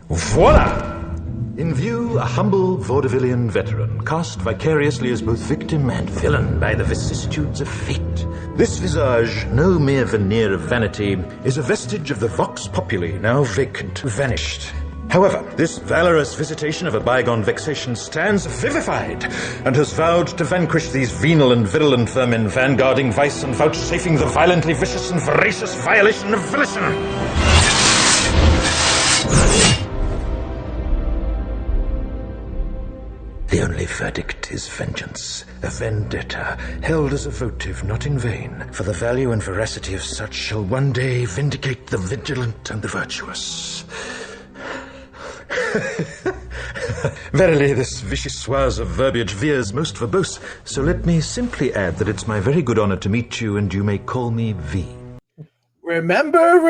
Voila! In view, a humble vaudevillian veteran, cast vicariously as both victim and villain by the vicissitudes of fate. This visage, no mere veneer of vanity, is a vestige of the vox populi, now vacant, vanished. However, this valorous visitation of a bygone vexation stands vivified, and has vowed to vanquish these venal and virulent vermin, vanguarding vice and vouchsafing the violently vicious and voracious violation of volition. The only verdict is vengeance, a vendetta, held as a votive not in vain, for the value and veracity of such shall one day vindicate the vigilant and the virtuous. Verily, this vichyssoise of verbiage veers most verbose, so let me simply add that it's my very good honor to meet you, and you may call me V. Remember,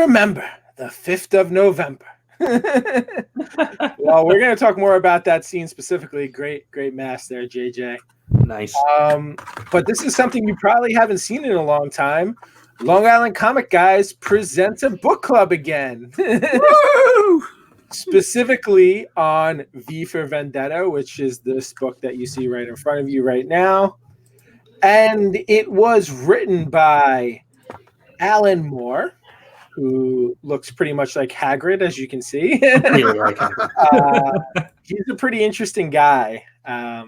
the 5th of November. Well, we're going to talk more about that scene specifically. Great mask there, JJ. Nice. But this is something you probably haven't seen in a long time. Long Island Comic Guys presents a book club again. Woo! Specifically on V for Vendetta, which is this book that you see right in front of you right now. And it was written by Alan Moore, who looks pretty much like Hagrid, as you can see. Really like him. He's a pretty interesting guy. I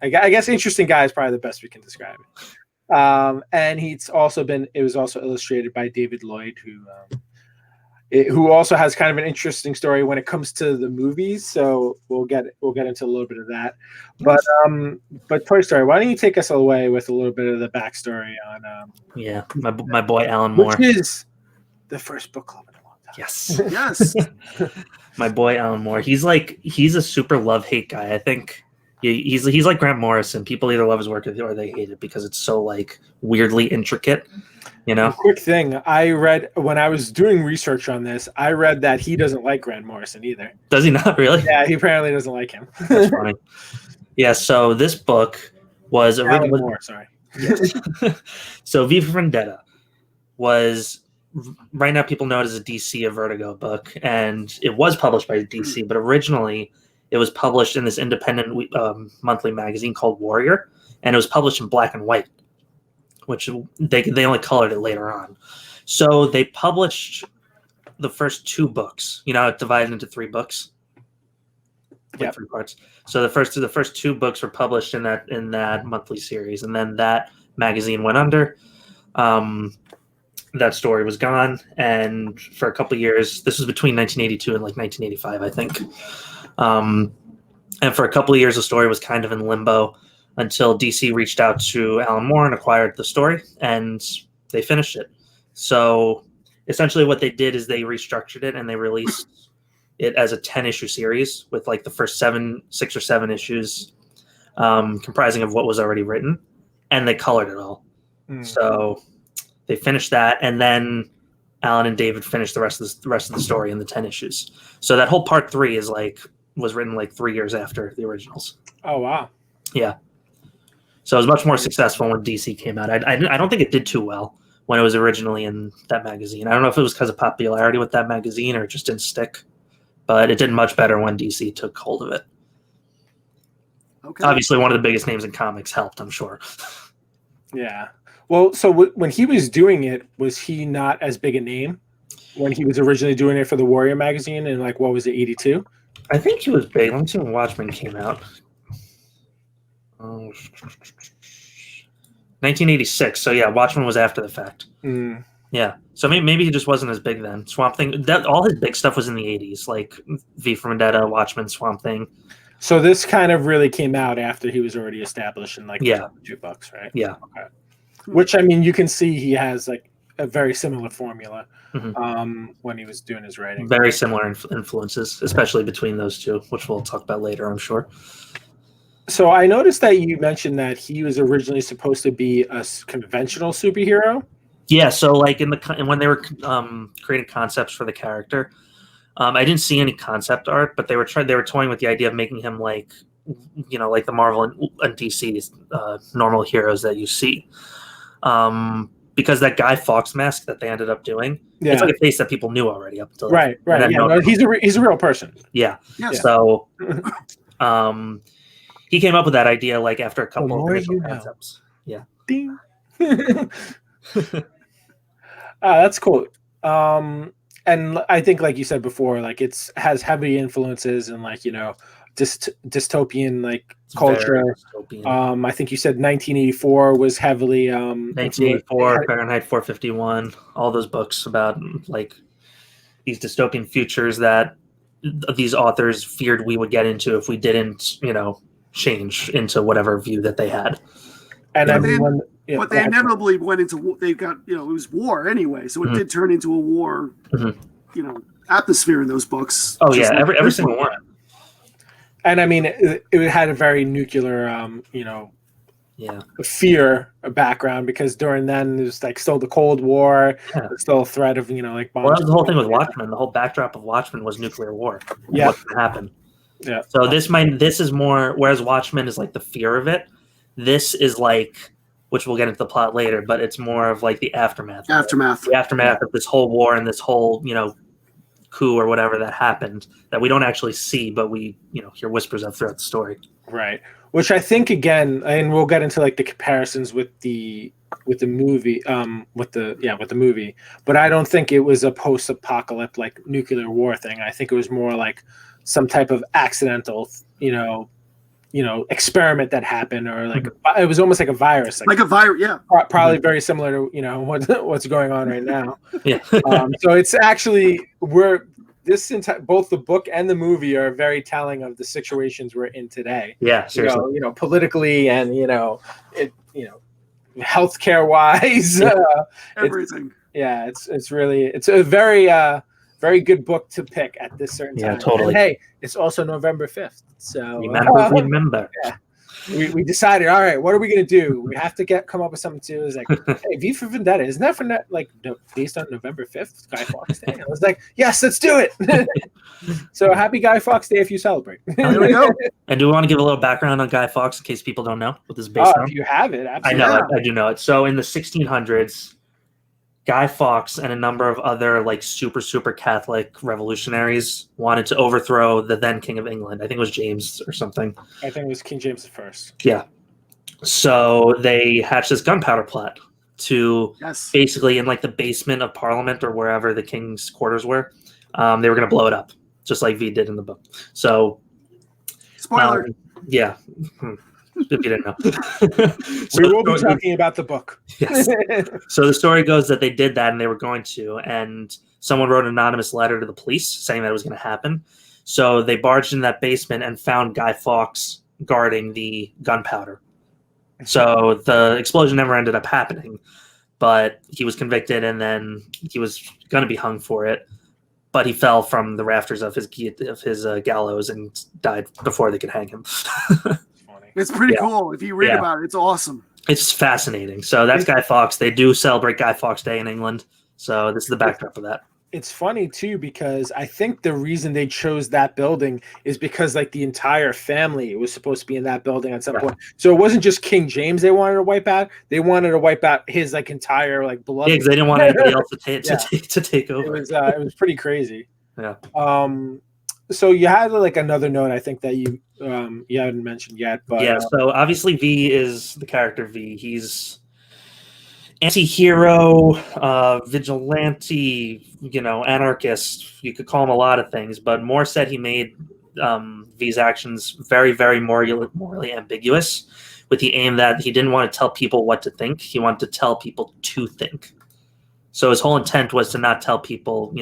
guess interesting guy is probably the best we can describe it. And it was also illustrated by David Lloyd, who also has kind of an interesting story when it comes to the movies. So we'll get into a little bit of that. But Toy Story, why don't you take us away with a little bit of the backstory on my boy Alan Moore, which is the first book club in a long time. Yes. My boy Alan Moore. He's a super love-hate guy. I think he's like Grant Morrison. People either love his work or they hate it because it's so like weirdly intricate. You know. Quick thing, I read when I was doing research on this, I read that he doesn't like Grant Morrison either. Does he not really? Yeah, he apparently doesn't like him. That's funny. Yeah, so this book was Alan Moore, sorry. Yes. So V for Vendetta was, right now people know it as a DC, a Vertigo book, and it was published by DC, but originally it was published in this independent monthly magazine called Warrior, and it was published in black and white, which they only colored it later on. So they published the first 2 books. You know, it divided into 3 books. Yeah, 3 parts. So the first 2 books were published in that monthly series, and then that magazine went under. That story was gone, and for a couple of years, this was between 1982 and like 1985, I think. And for a couple of years, the story was kind of in limbo until DC reached out to Alan Moore and acquired the story, and they finished it. So essentially what they did is they restructured it and they released it as a 10-issue series with like the first 6 or 7 issues comprising of what was already written, and they colored it all. So they finished that, and then Alan and David finished the rest of the story in the 10 issues. So that whole part 3 was written like 3 years after the originals. Oh wow. Yeah. So it was much more successful when DC came out. I don't think it did too well when it was originally in that magazine. I don't know if it was because of popularity with that magazine or it just didn't stick, but it did much better when DC took hold of it. Okay. Obviously, one of the biggest names in comics helped, I'm sure. Yeah. Well, so when he was doing it, was he not as big a name when he was originally doing it for the Warrior magazine in like, what was it, 82? I think he was big. Let me see when Watchmen came out. 1986. So yeah, Watchmen was after the fact. Yeah. So maybe he just wasn't as big then. Swamp Thing. All his big stuff was in the 80s, like V for Vendetta, Watchmen, Swamp Thing. So this kind of really came out after he was already established in like the 2 books, right? Yeah. Okay. Which, I mean, you can see he has like a very similar formula when he was doing his writing. Very similar influences, especially between those 2, which we'll talk about later, I'm sure. So I noticed that you mentioned that he was originally supposed to be a conventional superhero. Yeah, so like when they were creating concepts for the character, I didn't see any concept art, but they were toying with the idea of making him like, you know, like the Marvel and DC normal heroes that you see. because that Guy Fawkes mask that they ended up doing, it's like a face that people knew already up until right. Yeah, no, he's a real person. Yeah. Yes. So, he came up with that idea like after a couple of initial concepts. Yeah. Ding. That's cool. And I think, like you said before, like has heavy influences and like dystopian like culture. Dystopian. I think you said 1984 was heavily 1984, Fahrenheit 451, all those books about like these dystopian futures that these authors feared we would get into if we didn't, change into whatever view that they had. And everyone, but they inevitably went into, they got, it was war anyway, so it did turn into a war, atmosphere in those books. Oh yeah, like every single one. And I mean, it had a very nuclear, fear background, because during then there's like still the Cold War, still a threat of like bombs. Well, that was the whole thing with Watchmen. The whole backdrop of Watchmen was nuclear war. Yeah, what's going to happen? Yeah. So this is more, whereas Watchmen is like the fear of it. This is like, which we'll get into the plot later, but it's more of like the aftermath. The aftermath of this whole war and this whole coup or whatever that happened that we don't actually see, but we hear whispers of throughout the story. Right. Which I think, again, and we'll get into like the comparisons with the movie, with the movie, but I don't think it was a post-apocalyptic like nuclear war thing. I think it was more like some type of accidental, experiment that happened, or like it was almost like a virus, like a virus, yeah. Probably very similar to what's going on right now. Yeah. So it's actually both the book and the movie are very telling of the situations we're in today. Yeah, seriously. Politically and healthcare wise, everything. It's a very good book to pick at this certain time. Yeah, totally. And hey, it's also November 5th. So remember. Yeah. We decided, all right, what are we gonna do? We have to come up with something too. It's like, hey, V for Vendetta, isn't that based on November 5th, Guy Fawkes Day? I was like, yes, let's do it. So happy Guy Fawkes Day if you celebrate. There we go. And do we want to give a little background on Guy Fawkes in case people don't know what this is based on? If you have it, absolutely. I know, I do know it. So in the 1600s, Guy Fawkes and a number of other like super Catholic revolutionaries wanted to overthrow the then King of England. I think it was James or something. I think it was King James I. Yeah. So they hatched this gunpowder plot to basically in like the basement of Parliament or wherever the king's quarters were. They were going to blow it up, just like V did in the book. So, spoiler. Yeah. If you didn't know. We will be talking about the book. Yes. So the story goes that they did that and they were going to, and someone wrote an anonymous letter to the police saying that it was going to happen. So they barged in that basement and found Guy Fawkes guarding the gunpowder. So the explosion never ended up happening, but he was convicted and then he was going to be hung for it. But he fell from the rafters of his gallows and died before they could hang him. It's pretty cool. If you read about it, it's awesome. It's fascinating. So that's Guy Fawkes. They do celebrate Guy Fawkes Day in England. So this is the backdrop of that. It's funny too, because I think the reason they chose that building is because like the entire family was supposed to be in that building at some point. So it wasn't just King James they wanted to wipe out. They wanted to wipe out his like entire like blood. Yeah, because they didn't want anybody else to take over. It was pretty crazy. Yeah. So you had like another note I think that you haven't mentioned yet, but yeah. So obviously V is the character V. He's anti-hero, vigilante, anarchist. You could call him a lot of things, but Moore said he made V's actions very, very morally ambiguous, with the aim that he didn't want to tell people what to think. He wanted to tell people to think. So his whole intent was to not tell people,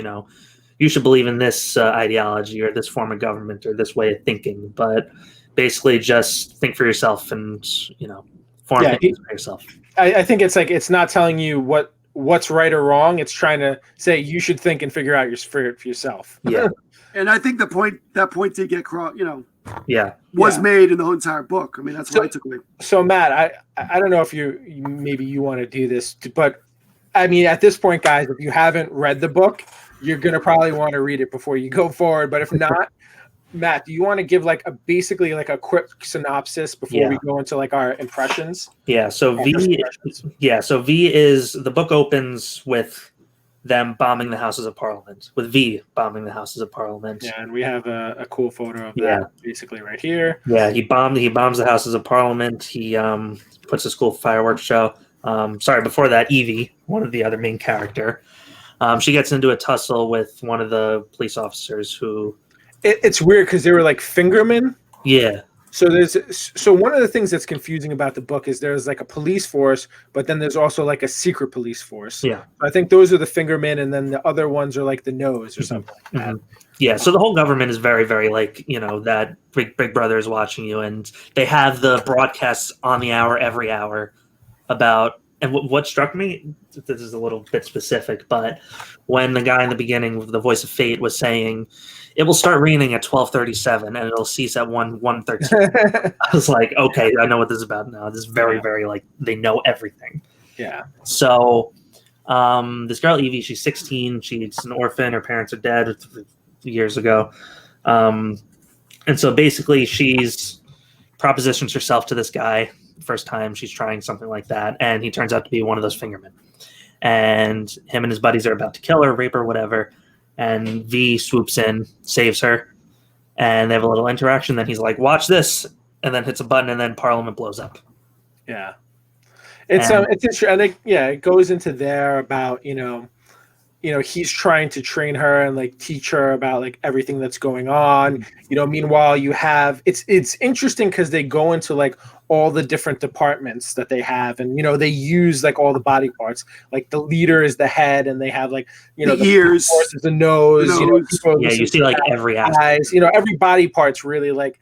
you should believe in this ideology or this form of government or this way of thinking, but basically just think for yourself and, form things for yourself. I think it's like, it's not telling you what's right or wrong. It's trying to say you should think and figure out for yourself. Yeah. And I think that point did get crossed, was made in the whole entire book. I mean, that's what I took away. So Matt, I don't know if maybe you want to do this, but I mean, at this point, guys, if you haven't read the book, you're going to probably want to read it before you go forward. But if not, Matt, do you want to give like basically like a quick synopsis before we go into like our impressions? Yeah. So V is the book opens with them bombing the Houses of Parliament, with V bombing the Houses of Parliament. Yeah, and we have a cool photo of that basically right here. Yeah, he bombs the Houses of Parliament. He puts a school fireworks show. Sorry, before that, Evie, one of the other main character, she gets into a tussle with one of the police officers who. It's weird because they were like fingermen. Yeah. So one of the things that's confusing about the book is there's like a police force, but then there's also like a secret police force. Yeah. I think those are the fingermen, and then the other ones are like the nose or something like that. Yeah. So the whole government is very, very like, that Big Brother is watching you, and they have the broadcasts on the hour every hour about. And what struck me, this is a little bit specific, but when the guy in the beginning with the voice of fate was saying, it will start raining at 12:37 and it'll cease at 1:13. I was like, okay, I know what this is about now. This is very, very like they know everything. Yeah. So this girl Evie, she's 16. She's an orphan. Her parents are dead years ago, and so basically she's propositions herself to this guy. First time she's trying something like that, and he turns out to be one of those fingermen, and him and his buddies are about to kill her, rape her, whatever, and V swoops in, saves her, and they have a little interaction. Then he's like, watch this, and then hits a button, and then Parliament blows up. Yeah, it's interesting. I think it goes into there about he's trying to train her and like teach her about like everything that's going on. Meanwhile you have it's interesting because they go into like all the different departments that they have, and they use like all the body parts. Like the leader is the head, and they have like the ears, is the nose. You see like every eyes. Every body part's really like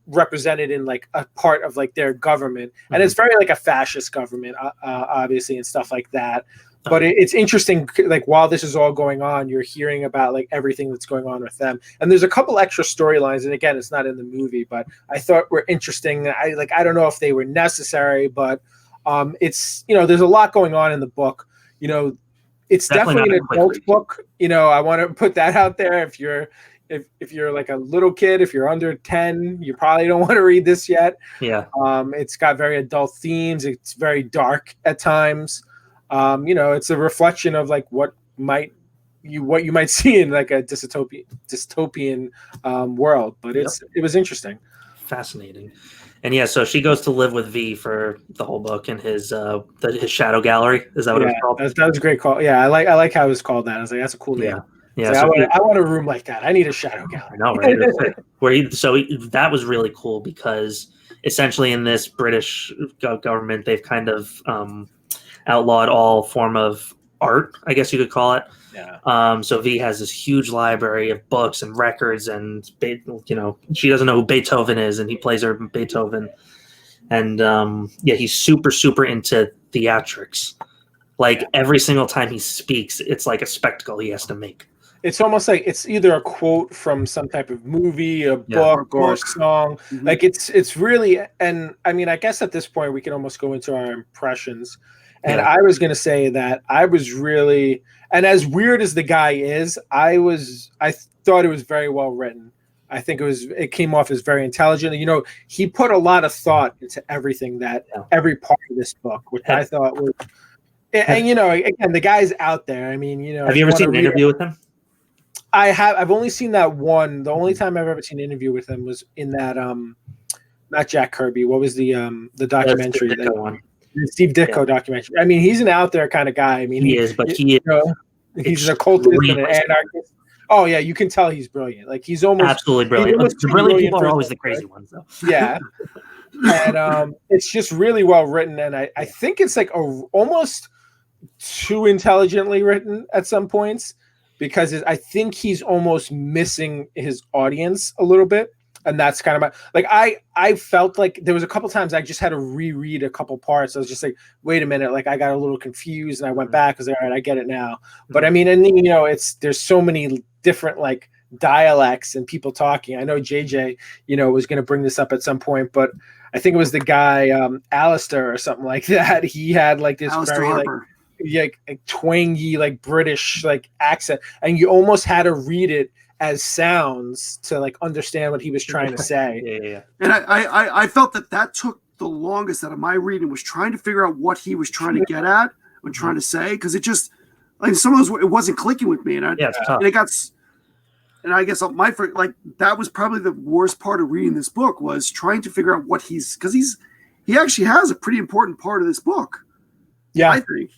represented in like a part of like their government, and it's very like a fascist government, obviously, and stuff like that. But it's interesting, like while this is all going on, you're hearing about like everything that's going on with them. And there's a couple extra storylines, and again, it's not in the movie, but I thought were interesting. I don't know if they were necessary, but it's there's a lot going on in the book. It's definitely an adult book. I want to put that out there. If you're like a little kid, if you're under 10, you probably don't want to read this yet. Yeah. It's got very adult themes. It's very dark at times. It's a reflection of like what you might see in like a dystopian world, but it was interesting, fascinating. And so she goes to live with V for the whole book in his shadow gallery. Is that what it was called? That was a great call. Yeah, I like how it was called that. I was like, that's a cool name. Yeah. I want a room like that. I need a shadow gallery. No, right? That was really cool because essentially in this British government, they've kind of outlawed all form of art, I guess you could call it. Yeah. So V has this huge library of books and records, and she doesn't know who Beethoven is, and he plays her Beethoven, and he's super, super into theatrics. Like every single time he speaks, it's like a spectacle he has to make. It's almost like it's either a quote from some type of movie, a book, or a song. Mm-hmm. Like it's really, and I mean, I guess at this point we can almost go into our impressions. And I was going to say that I was really, and as weird as the guy is, I thought it was very well written. I think it came off as very intelligent. He put a lot of thought into everything every part of this book, which I thought was, and again, the guy's out there. I mean, have you ever seen an interview with him? I have. I've only seen that one. The only time I've ever seen an interview with him was in that, not Jack Kirby. What was the documentary? The Ditko one. The Steve Ditko documentary. I mean, he's an out there kind of guy. I mean, he is, but he's an occultist and an anarchist. Oh yeah, you can tell he's brilliant. Like he's almost absolutely brilliant. The brilliant people are always the crazy ones, though. Yeah, and it's just really well written, and I think it's like almost too intelligently written at some points, because I think he's almost missing his audience a little bit. And that's kind of I felt like there was a couple times I just had to reread a couple parts. I was just like, wait a minute, like I got a little confused, and I went back. I was like, all right, I get it now. But I mean, and there's so many different like dialects and people talking. I know JJ, was going to bring this up at some point, but I think it was the guy Alistair or something like that. He had like this Alistair very Harper. like twangy like British like accent, and you almost had to read it as sounds to like understand what he was trying to say. Yeah. And I felt that took the longest out of my reading, was trying to figure out what he was trying to get at and trying to say, because it just, like, some of those, it wasn't clicking with me, and It's tough. and it got, and I guess like that was probably the worst part of reading this book, was trying to figure out what he actually has a pretty important part of this book. Yeah, I think,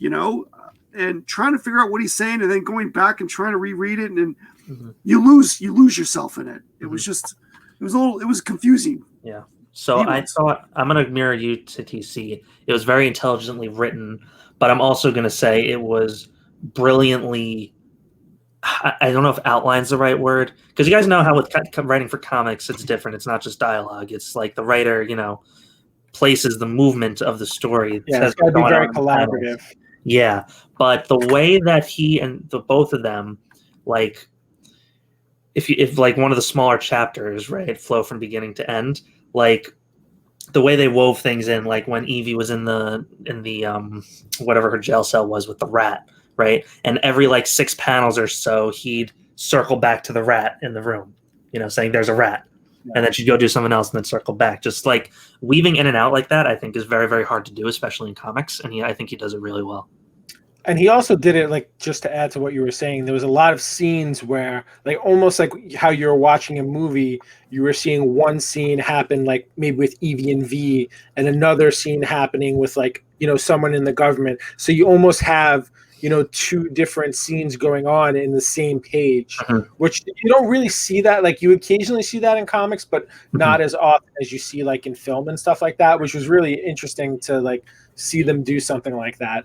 and trying to figure out what he's saying, and then going back and trying to reread it, and you lose yourself in it. It was just, it was confusing. Yeah. So I thought, I'm going to mirror you to TC. It was very intelligently written, but I'm also going to say it was brilliantly, I don't know if outline's the right word, because you guys know how with writing for comics, it's different. It's not just dialogue. It's like the writer, places the movement of the story. Yeah, it's got to be very collaborative. Yeah, but the way that he and the both of them, like, if like one of the smaller chapters, right, flow from beginning to end, like the way they wove things in, like when Evie was in the whatever her jail cell was with the rat, right, and every like 6 panels or so, he'd circle back to the rat in the room, saying there's a rat. Yeah. And then she'd go do something else and then circle back. Just like weaving in and out like that, I think is very, very hard to do, especially in comics. And I think he does it really well. And he also did it, like, just to add to what you were saying, there was a lot of scenes where, like, almost like how you're watching a movie, you were seeing one scene happen, like, maybe with Evie and V, and another scene happening with, like, someone in the government. So you almost have, 2 different scenes going on in the same page, which you don't really see that. Like, you occasionally see that in comics, but not as often as you see, like, in film and stuff like that, which was really interesting to, like, see them do something like that,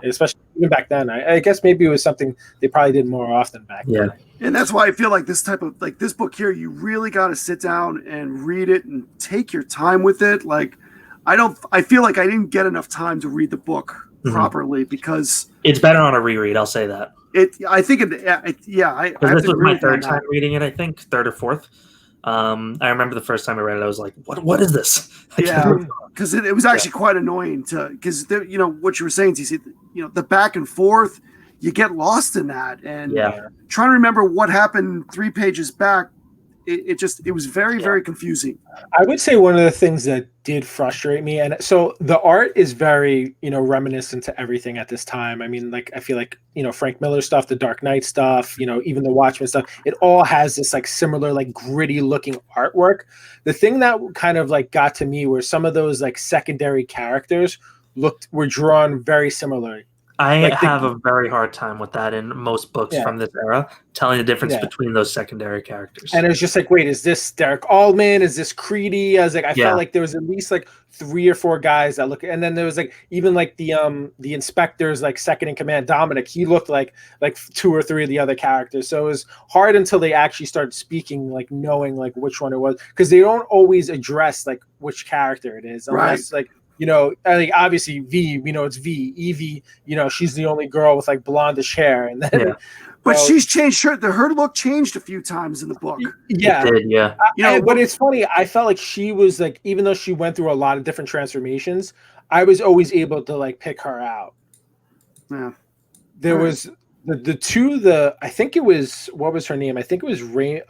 especially even back then. I guess maybe it was something they probably did more often back then. And that's why I feel like this type of, like, this book here, you really got to sit down and read it and take your time with it. Like, I feel like I didn't get enough time to read the book properly, because it's better on a reread. I'll say that. I think this was my third time reading it. I think third or fourth. I remember the first time I read it, I was like, "What is this?" Because it was actually quite annoying because what you were saying, TC, the back and forth, you get lost in that, and trying to remember what happened 3 pages back, it was very, very confusing. I would say one of the things that did frustrate me, and so the art is very, reminiscent to everything at this time. I mean, like, I feel like, Frank Miller stuff, the Dark Knight stuff, even the Watchmen stuff, it all has this like similar, like, gritty looking artwork. The thing that kind of like got to me were some of those like secondary characters were drawn very similarly. I have a very hard time with that in most books from this era, telling the difference between those secondary characters. And it was just like, wait, is this Derek Allman? Is this Creedy? I was like, I felt like there was at least like 3 or 4 guys that look, and then there was like even like the inspector's like second in command, Dominic. He looked like 2 or 3 of the other characters. So it was hard until they actually started speaking, like knowing like which one it was, because they don't always address like which character it is, unless like. I think obviously V, it's V. Evie, she's the only girl with like blondish hair, and then, but she's changed her look changed a few times in the book. Yeah, it did, but it's funny. I felt like she was like, even though she went through a lot of different transformations, I was always able to like pick her out. Yeah, there was the 2. I think it was, what was her name? I think it was Ray.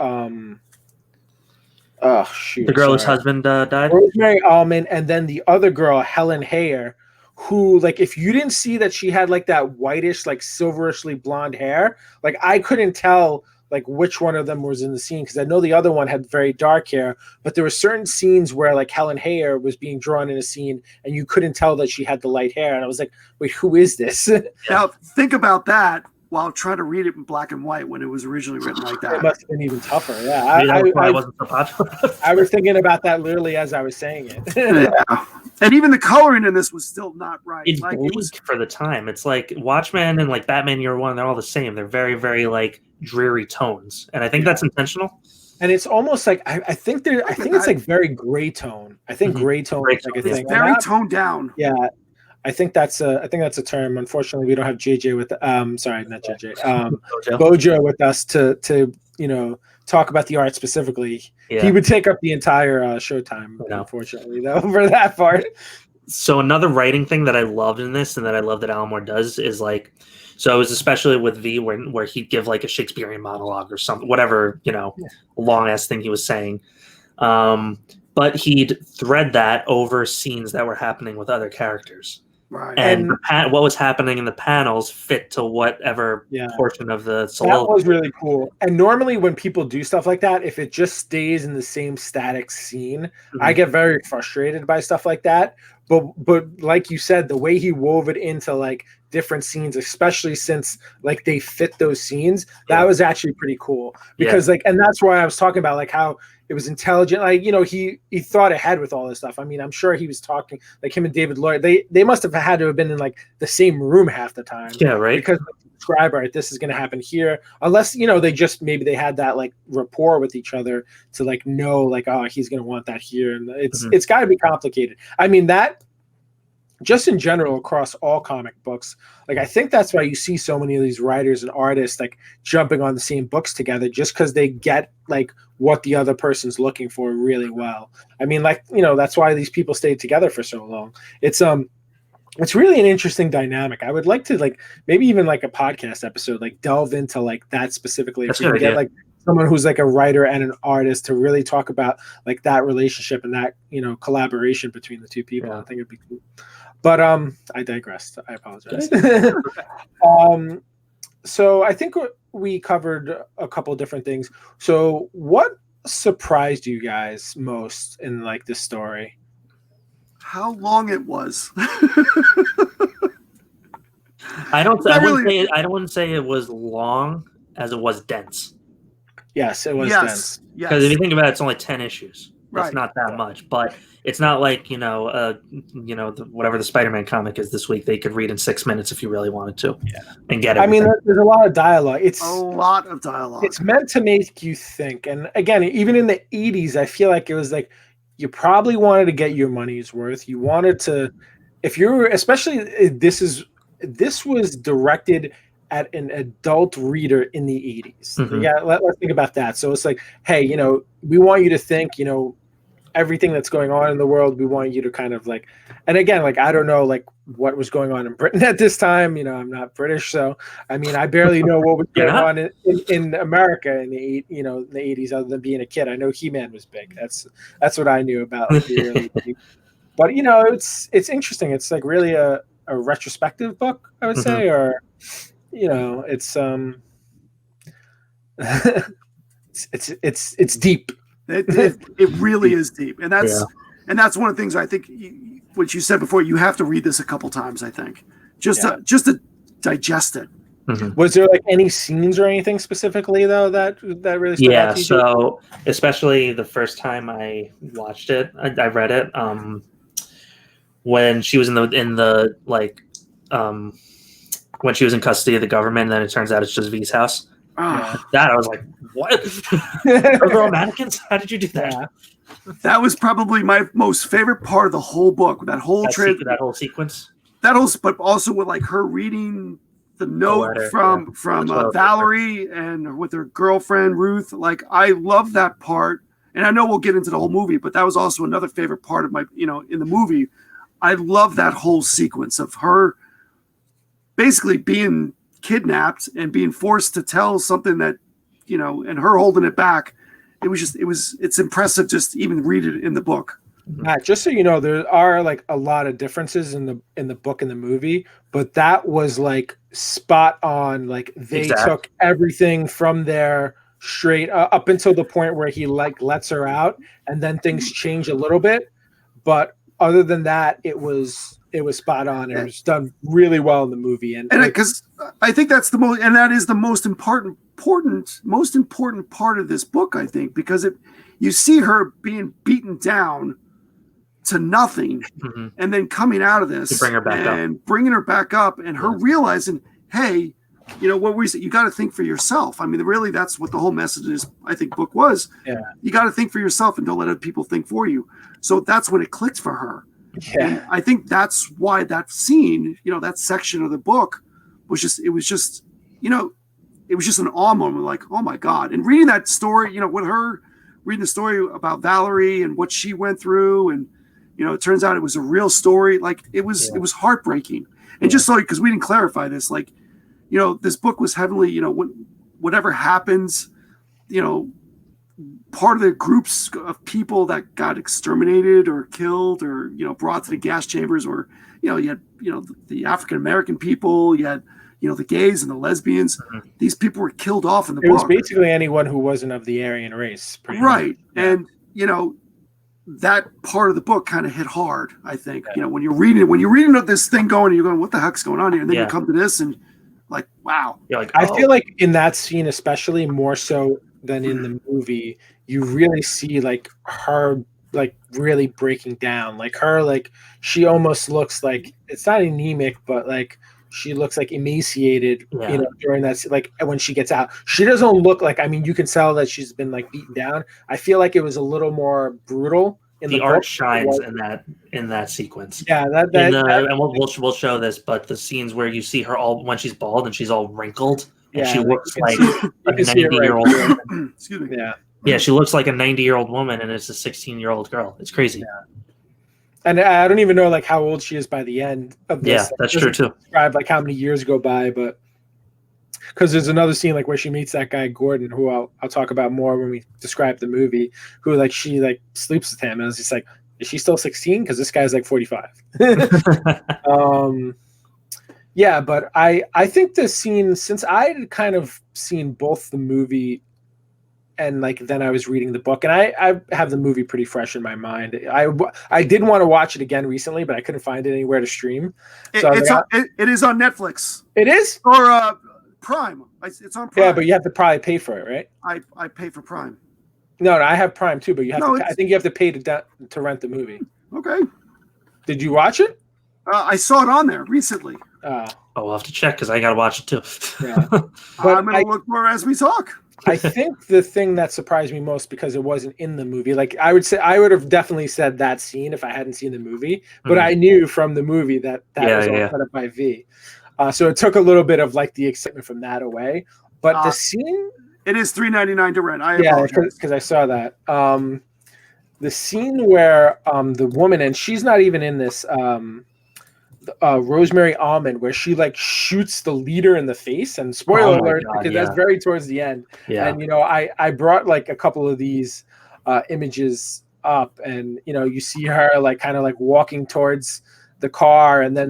Oh shoot! The girl whose husband died. Rosemary Allman, and then the other girl, Helen Hayer, who, like, if you didn't see that she had like that whitish, like silverishly blonde hair, like I couldn't tell like which one of them was in the scene, because I know the other one had very dark hair, but there were certain scenes where like Helen Hayer was being drawn in a scene and you couldn't tell that she had the light hair, and I was like, wait, who is this? Now think about that. While trying to read it in black and white when it was originally written like that. It must have been even tougher. Yeah, I wasn't so popular. I was thinking about that literally as I was saying it. Yeah, and even the coloring in this was still not right. It's like, bleak for the time. It's like Watchmen and like Batman Year One. They're all the same. They're very, very like dreary tones, and I think that's intentional. And it's almost like I think it's like very gray tone. I think gray tone is like a thing. It's very toned down. Yeah. I think that's a term. Unfortunately, we don't have JJ with sorry, not JJ. Bojo with us to talk about the art specifically. Yeah. He would take up the entire showtime, unfortunately, though, for that part. So another writing thing that I loved in this, and that I love that Alan Moore does, is like, So it was especially with V where he'd give like a Shakespearean monologue or something, whatever, long ass thing he was saying. But he'd thread that over scenes that were happening with other characters. Right. And what was happening in the panels fit to whatever portion of the soliloquy. That was really cool. And normally when people do stuff like that, if it just stays in the same static scene, I get very frustrated by stuff like that. But like you said, the way he wove it into like different scenes, especially since like they fit those scenes, that was actually pretty cool. Because and that's why I was talking about like how it was intelligent. Like, he thought ahead with all this stuff. I mean, I'm sure he was talking like him and David Lloyd. They must have had to have been in like the same room half the time. Yeah, right. Because describe, all right, this is going to happen here. Unless, they just maybe they had that like rapport with each other to like know like, oh, he's going to want that here. And it's got to be complicated. I mean, that just in general across all comic books, like I think that's why you see so many of these writers and artists like jumping on the same books together, just because they get like what the other person's looking for really well. I mean, like, that's why these people stayed together for so long. It's really an interesting dynamic. I would like to like maybe even like a podcast episode, like delve into like that specifically. If we can get like someone who's like a writer and an artist to really talk about like that relationship and that, collaboration between the two people. I think it'd be cool. But I digressed. I apologize. So I think we covered a couple different things. So what surprised you guys most in like this story? How long it was. I wouldn't say it was long as it was dense. Yes, it was dense. Because if you think about it, it's only 10 issues. Right. It's not that much, but it's not like whatever the Spider-Man comic is this week. They could read in 6 minutes if you really wanted to, and get it. I mean, there's a lot of dialogue. It's a lot of dialogue. It's meant to make you think. And again, even in the 80s, I feel like it was like you probably wanted to get your money's worth. You wanted to, if you're, especially this was directed at an adult reader in the 80s. Yeah, let's think about that. So it's like, hey, we want you to think, everything that's going on in the world, we want you to kind of like, and again, like, I don't know, like what was going on in Britain at this time. I'm not British. So, I mean, I barely know what was going on in America in the in the 80s, other than being a kid. I know He-Man was big. That's what I knew about like, the early 80s. But, it's interesting. It's like really a retrospective book, I would say, or, it's it's deep. It really is deep, and that's one of the things I think. What you said before, you have to read this a couple times. I think just to digest it. Was there like any scenes or anything specifically though that really stood out to you? So especially the first time I watched it, I read it. When she was in the when she was in custody of the government, and then it turns out it's just V's house. That I was like, what? Are there all mannequins? How did you do that? That was probably my most favorite part of the whole book. That whole sequence. But also with like her reading the note from Valerie and with her girlfriend Ruth. Like, I love that part, and I know we'll get into the whole movie, but that was also another favorite part of my in the movie. I love that whole sequence of her basically being kidnapped and being forced to tell something that, and her holding it back. It's impressive just even read it in the book. Just so you know, there are like a lot of differences in the book and the movie, but that was like spot on. Like they took everything from there straight up until the point where he like lets her out, and then things change a little bit. But other than that, it was spot on, and it was done really well in the movie. And because I think that's that is the most important part of this book, I think, because you see her being beaten down to nothing, and then coming out of this to bring her back and bringing her back up, and her realizing, hey, what we say, you got to think for yourself. I mean, really, that's what the whole message is. I think book was. Yeah, you got to think for yourself and don't let other people think for you. So that's when it clicked for her. Yeah. And I think that's why that scene, that section of the book was just an awe moment, like, oh my God. And reading that story, with her reading the story about Valerie and what she went through, and, it turns out it was a real story. Like, it was heartbreaking. And just so, because we didn't clarify this, like, this book was heavily, whatever happens, part of the groups of people that got exterminated or killed or, brought to the gas chambers, or, you had, the African-American people, you had, the gays and the lesbians. Mm-hmm. These people were killed off in the book. It was basically anyone who wasn't of the Aryan race. Right. Yeah. And, that part of the book kind of hit hard, I think. Yeah. When you're reading this thing going, you're going, what the heck's going on here? And then you come to this and like, wow. I feel like in that scene, especially more so than in the movie, you really see like her like really breaking down. Like her, like she almost looks like, it's not anemic, but like she looks like emaciated, during that, like when she gets out. She doesn't look like, you can tell that she's been like beaten down. I feel like it was a little more brutal. The art shines in that sequence. Yeah, and we'll show this, but the scenes where you see her all when she's bald and she's all wrinkled and she looks like a 90-year-old woman. Excuse me. Yeah, she looks like a 90-year-old woman, and it's a 16-year-old girl. It's crazy. Yeah. And I don't even know like how old she is by the end of this. Yeah, that's true too. Describe like how many years go by, but because there's another scene like where she meets that guy Gordon, who I'll talk about more when we describe the movie, who like she like sleeps with him, and I was just like, is she still 16? Because this guy's like 45. Yeah, but I think the scene, since I had kind of seen both the movie and like then I was reading the book, and I have the movie pretty fresh in my mind. I did want to watch it again recently, but I couldn't find it anywhere to stream. So it is on Netflix. It is? Or Prime. It's on Prime. Yeah, but you have to probably pay for it, right? I pay for Prime. No, I have Prime too, but you have I think you have to pay to rent the movie. Okay. Did you watch it? I saw it on there recently. I'll have to check because I got to watch it too. Yeah. But I'm going to look more as we talk. I think the thing that surprised me most, because it wasn't in the movie, like I would have definitely said that scene if I hadn't seen the movie, but I knew from the movie that was all set up by V. So it took a little bit of like the excitement from that away. But the scene, it is $3.99 to rent. Because I saw that. The scene where the woman, and she's not even in this, Rosemary Almond, where she like shoots the leader in the face, and spoiler alert, because that's very towards the end. Yeah. And I brought like a couple of these images up, and you see her like kind of like walking towards the car, and then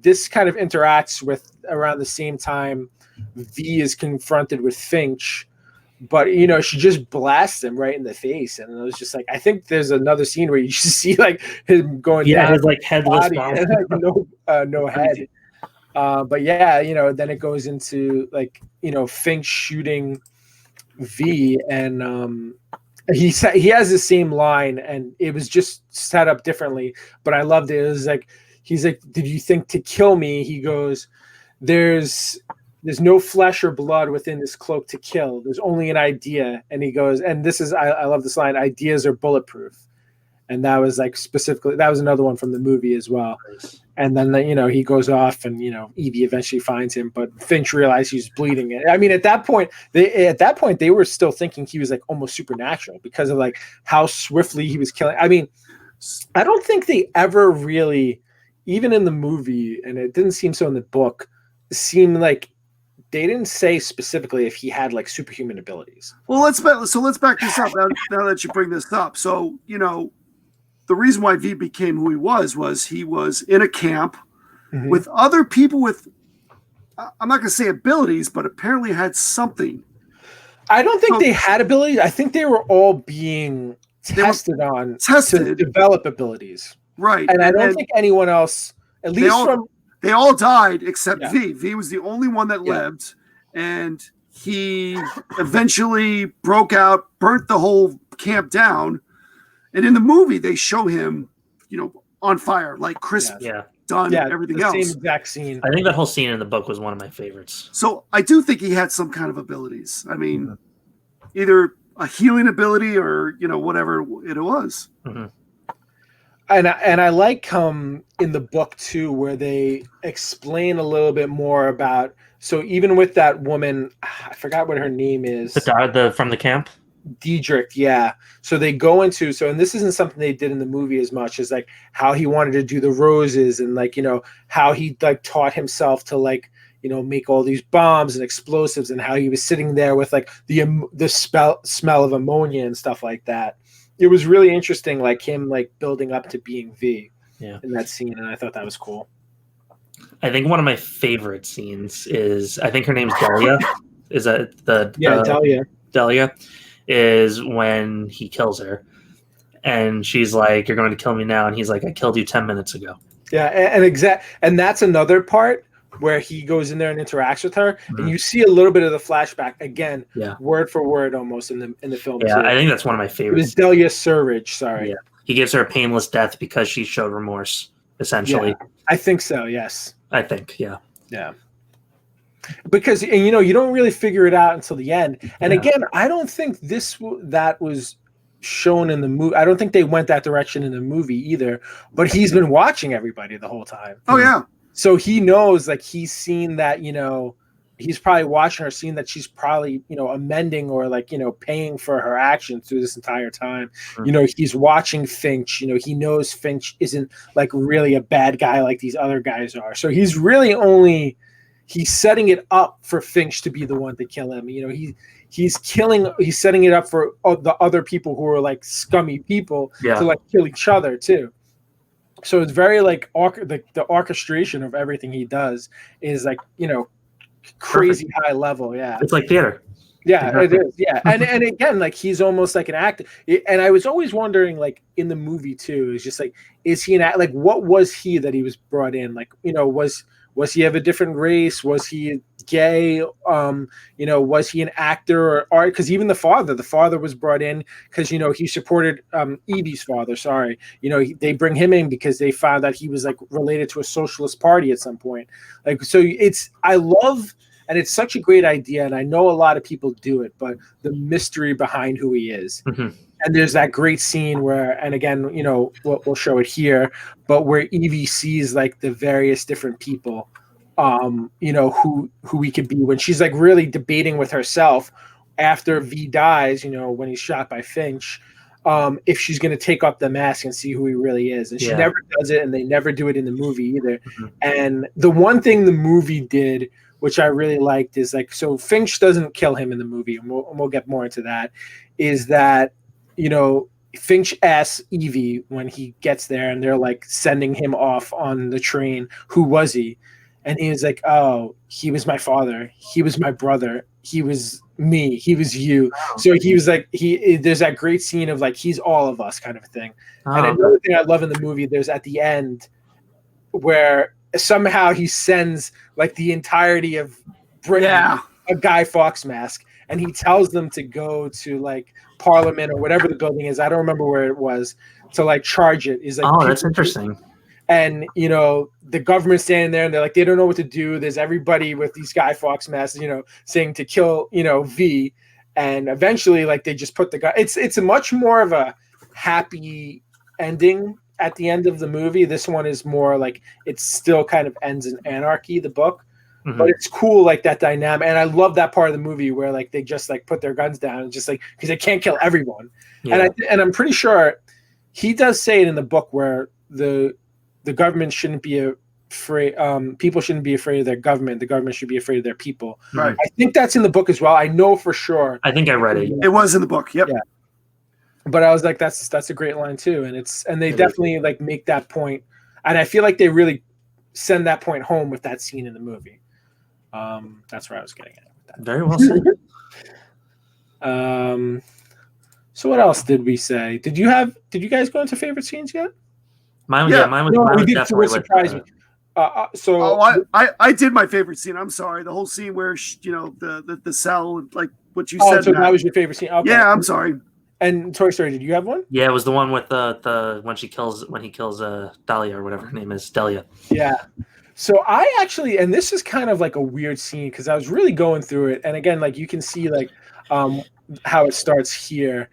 this kind of interacts with around the same time V is confronted with Finch, but she just blasts him right in the face, and it was just like, I think there's another scene where you just see like him going down, his like headless body and like no head. But then it goes into like Finch shooting V, and he has the same line, and it was just set up differently, but I loved it. It was like, he's like, did you think to kill me? He goes, there's no flesh or blood within this cloak to kill. There's only an idea. And he goes, and this is, I love this line, ideas are bulletproof. And that was like specifically, that was another one from the movie as well. Nice. And then, he goes off, and, Evie eventually finds him, but Finch realized he's bleeding. I mean, at that point, they were still thinking he was like almost supernatural because of like how swiftly he was killing. I mean, I don't think they ever really, even in the movie, and it didn't seem so in the book, seemed like they didn't say specifically if he had like superhuman abilities. Well, let's back this up now that you bring this up. So, the reason why V became who he was in a camp with other people with, I'm not going to say abilities, but apparently had something. I don't think they had abilities. I think they were all being tested to develop abilities. Right. And I don't think anyone else, at least they all died except V. V was the only one that lived, and he eventually broke out, burnt the whole camp down. And in the movie, they show him, on fire, like crisp, done, everything else. Same exact scene. I think that whole scene in the book was one of my favorites. So I do think he had some kind of abilities. I mean, either a healing ability or whatever it was. Mm-hmm. And I like in the book too, where they explain a little bit more about. So even with that woman, I forgot what her name is. From the camp. Diedrich, yeah. So they go into and this isn't something they did in the movie as much as like how he wanted to do the roses, and like how he like taught himself to like make all these bombs and explosives, and how he was sitting there with like the smell of ammonia and stuff like that. It was really interesting, like him like building up to being V in that scene, and I thought that was cool. I think one of my favorite scenes is, I think her name's Delia. Is that Delia? Delia is when he kills her, and she's like, "You're going to kill me now," and he's like, "I killed you 10 minutes ago." Yeah, and that's another part where he goes in there and interacts with her, and you see a little bit of the flashback again, word for word almost in the film. Yeah, I think that's one of my favorites. It was Delia Surridge. Sorry. Yeah, he gives her a painless death because she showed remorse. Essentially, I think so. Yes, I think. Yeah. Because you don't really figure it out until the end. And again, I don't think that was shown in the movie. I don't think they went that direction in the movie either. But he's been watching everybody the whole time. Oh yeah. So he knows, like he's seen that. He's probably watching her, seeing that she's probably amending or like paying for her actions through this entire time. He's watching Finch. He knows Finch isn't like really a bad guy like these other guys are. So he's really he's setting it up for Finch to be the one to kill him. He's setting it up for the other people who are like scummy people to like kill each other too. So it's very like the orchestration of everything he does is like crazy high level. Yeah, it's like theater. Yeah, it is. Yeah, and again, like he's almost like an actor. And I was always wondering, like in the movie too, it's just like, is he like what was he that he was brought in? Like was he of a different race? Was he gay? Was he an actor or art? Because even the father was brought in because he supported Evie's father. Sorry, they bring him in because they found that he was like related to a socialist party at some point. Like so, I love. And it's such a great idea, and I know a lot of people do it, but the mystery behind who he is. Mm-hmm. And there's that great scene where, and again, we'll show it here, but where Evie sees like the various different people, who he could be when she's like really debating with herself after V dies, when he's shot by Finch, if she's going to take off the mask and see who he really is. And she never does it, and they never do it in the movie either. Mm-hmm. And the one thing the movie did, which I really liked, is like, so Finch doesn't kill him in the movie, and we'll get more into that, is that, Finch asks Evie when he gets there and they're like sending him off on the train, who was he? And he was like, oh, he was my father. He was my brother. He was me. He was you. Oh. So he was like, there's that great scene of like, he's all of us kind of a thing. Oh. And another thing I love in the movie, there's at the end where somehow he sends like the entirety of Britain a Guy Fawkes mask, and he tells them to go to like Parliament or whatever the building is. I don't remember where it was, to like charge it. Is like, oh, that's interesting. And the government's standing there and they're like, they don't know what to do. There's everybody with these Guy Fawkes masks, saying to kill V, and eventually like they just put the guy. It's a much more of a happy ending at the end of the movie. This one is more like it still kind of ends in anarchy, the book. Mm-hmm. But it's cool, like that dynamic, and I love that part of the movie where like they just like put their guns down and just like, because they can't kill everyone. Yeah. And I'm pretty sure he does say it in the book where the government shouldn't be afraid. People shouldn't be afraid of their government. The government should be afraid of their people. Right. I think that's in the book as well. I know for sure. I think I read it. It was in the book. Yep. Yeah. But I was like, that's a great line too, and they definitely like make that point, and I feel like they really send that point home with that scene in the movie. That's where I was getting at. With that. Very well said. So what else did we say? Did you guys go into favorite scenes yet? Mine was definitely surprise me. I did my favorite scene. I'm sorry, the whole scene where the cell, like what you said. So that was your favorite scene. Okay. Yeah, I'm sorry. And Toy Story, did you have one? Yeah, it was the one with the when he kills Dahlia or whatever her name is, Delia. Yeah. So I actually, and this is kind of like a weird scene because I was really going through it, and again, like you can see like how it starts here.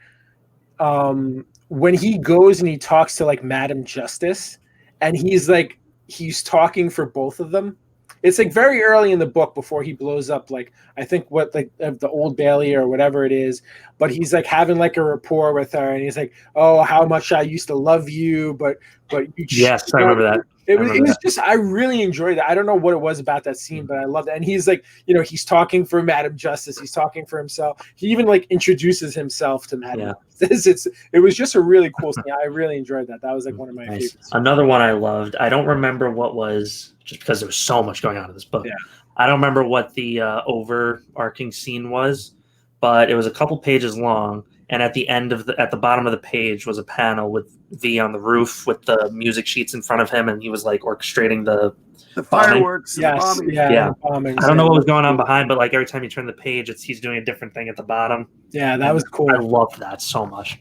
When he goes and he talks to like Madam Justice, and he's talking for both of them. It's like very early in the book before he blows up, like I think the Old Bailey or whatever it is, but he's like having like a rapport with her, and he's like, oh, how much I used to love you, but you yes, I remember that. It was just, I really enjoyed it. I don't know what it was about that scene, but I loved it. And he's like, he's talking for Madam Justice. He's talking for himself. He even like introduces himself to Madam Justice. It was just a really cool scene. I really enjoyed that. That was like one of my favorites. Another one I loved. I don't remember what was, just because there was so much going on in this book. Yeah. I don't remember what the overarching scene was, but it was a couple pages long. And at the bottom of the page was a panel with V on the roof with the music sheets in front of him, and he was like orchestrating the fireworks. Yes, bombing. yeah. I don't know what was going on behind, but like every time you turn the page, he's doing a different thing at the bottom. Yeah, that was cool. I loved that so much.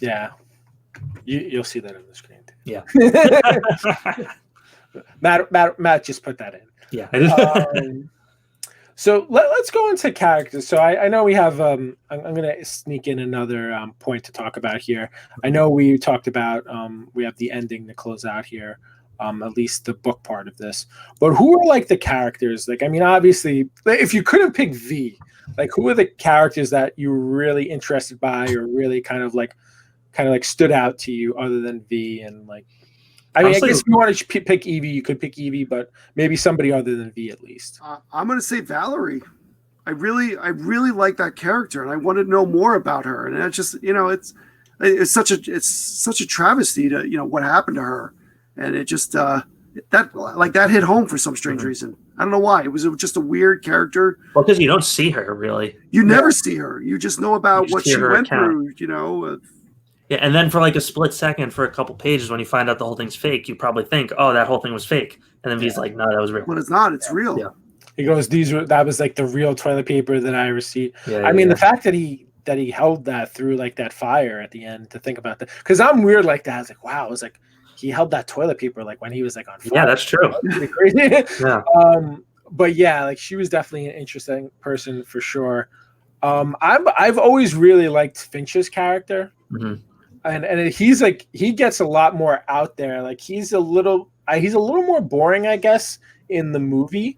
Yeah, you'll see that on the screen too. Yeah. Matt just put that in. Yeah. So let's go into characters. So I know we have, I'm going to sneak in another point to talk about here. I know we talked about, we have the ending to close out here, at least the book part of this. But who are like the characters? Like, I mean, obviously, if you couldn't pick V, like who are the characters that you were really interested by or really kind of like stood out to you other than V and like, I mean, honestly, I guess if you want to pick Evie, you could pick Evie, but maybe somebody other than V at least. I'm going to say Valerie. I really like that character, and I want to know more about her. And it's just, it's such a travesty to, what happened to her, and it just that hit home for some strange reason. I don't know why. It was just a weird character. Well, because you don't see her really. You never see her. You just know about what she went through. Yeah, and then for like a split second, for a couple pages, when you find out the whole thing's fake, you probably think, "Oh, that whole thing was fake," and then V's like, "No, that was real." But it's not. It's real. Yeah. He goes, that was like the real toilet paper that I received. I mean, the fact that he held that through like that fire at the end, to think about that, because I'm weird like that. I was like, wow, it was like he held that toilet paper like when he was like on fire. Yeah, that's true. Pretty crazy. Yeah. But yeah, like she was definitely an interesting person for sure. I've always really liked Finch's character. Mm-hmm. And he's like, he gets a lot more out there. Like he's a little more boring, I guess, in the movie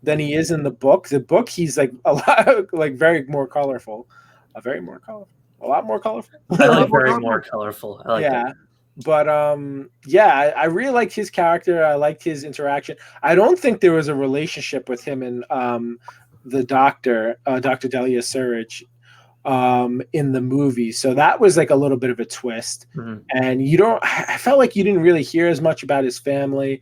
than he is in the book. The book, he's like a lot, like very more colorful, a lot more colorful. I like very more colorful. I like that. But I really liked his character. I liked his interaction. I don't think there was a relationship with him and the doctor, Dr. Delia Surridge, in the movie, so that was like a little bit of a twist. And I felt like you didn't really hear as much about his family.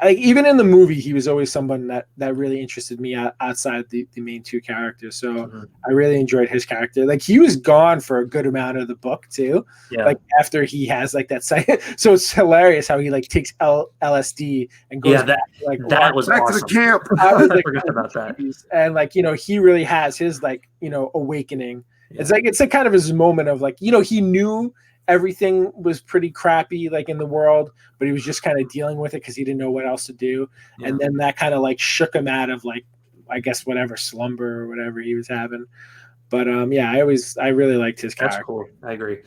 Like even in the movie, he was always someone that really interested me outside the main two characters. So I really enjoyed his character. Like he was gone for a good amount of the book too. Yeah. Like after he has like that site, so it's hilarious how he like takes LSD and goes back was back awesome. to the camp. I was like, forgot about that. And like he really has his like awakening. Yeah. It's like kind of his moment of like he knew everything was pretty crappy like in the world, but he was just kind of dealing with it because he didn't know what else to do. Yeah. And then that kind of like shook him out of like, I guess, whatever slumber or whatever he was having. But I really liked his character. That's cool. I agree.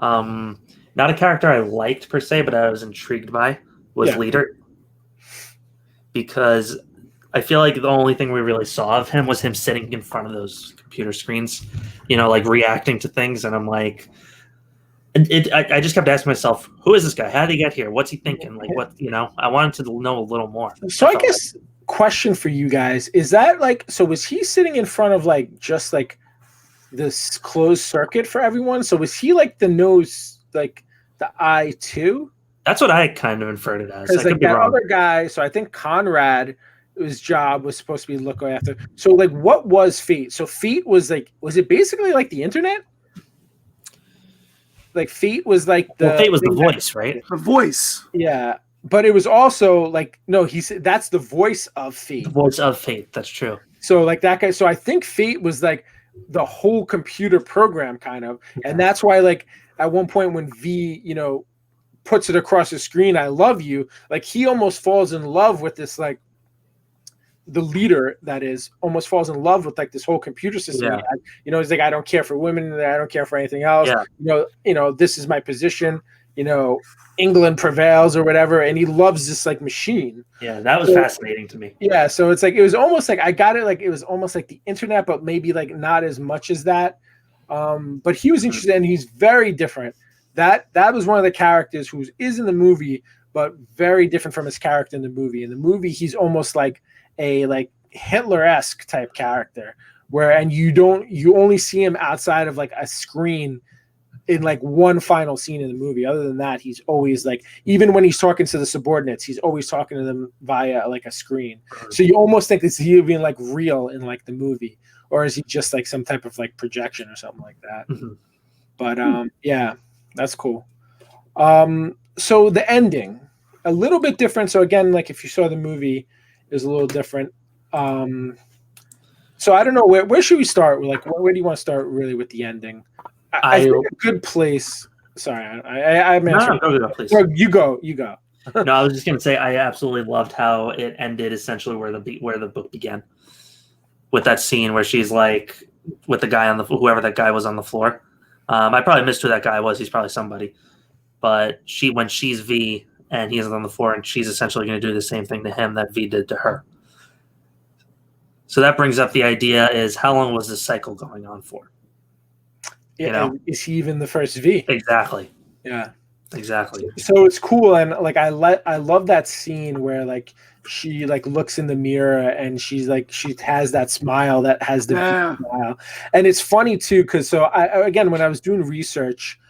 Not a character I liked per se, but I was intrigued by was Leader, because I feel like the only thing we really saw of him was him sitting in front of those computer screens, like reacting to things. And I'm like, I just kept asking myself, who is this guy? How did he get here? What's he thinking? Like, what, I wanted to know a little more. So I guess question for you guys, is that like, so was he sitting in front of like, just like this closed circuit for everyone? So was he like the nose, like the eye too? That's what I kind of inferred it as. Because like that other guy, so I think Conrad, his job was supposed to be looking after. So like, what was Fate? So Fate was like, was it basically like the internet? Like Fate was like Fate was the voice, right? The voice. Yeah. But it was also like, no, he said that's the voice of Fate. The voice of Fate, that's true. So like that guy, so I think Fate was like the whole computer program kind of. Yeah. And that's why like at one point when V, puts it across the screen, I love you, like he almost falls in love with this, like the leader that is almost falls in love with like this whole computer system. Yeah. He's like, I don't care for women, I don't care for anything else. Yeah. This is my position. England prevails or whatever, and he loves this like machine. Yeah, that was fascinating to me. Yeah, so it's like it was almost like I got it like it was almost like the internet, but maybe like not as much as that. But he was interested, and he's very different. That was one of the characters who is in the movie, but very different from his character in the movie. In the movie, he's almost like a like Hitler-esque type character, and you only see him outside of like a screen in like one final scene in the movie. Other than that, he's always like, even when he's talking to the subordinates, he's always talking to them via like a screen. So you almost think is he being like real in like the movie, or is he just like some type of like projection or something like that? Mm-hmm. But yeah, that's cool. So the ending, a little bit different. So again, like if you saw the movie, it was a little different. So I don't know, where should we start? Like, where do you want to start really with the ending? I think a good place. Sorry, I'm answering. No, please. You go. No, I was just gonna say I absolutely loved how it ended. Essentially, where the book began, with that scene where she's like with the guy on whoever that guy was on the floor. I probably missed who that guy was. He's probably somebody. But when she's V and he's on the floor, and she's essentially going to do the same thing to him that V did to her. So that brings up the idea: is how long was this cycle going on for? Yeah, is he even the first V? Exactly. Yeah. Exactly. So it's cool, and like I love that scene where like she like looks in the mirror and she has that smile that has the smile, and it's funny too because again when I was doing research,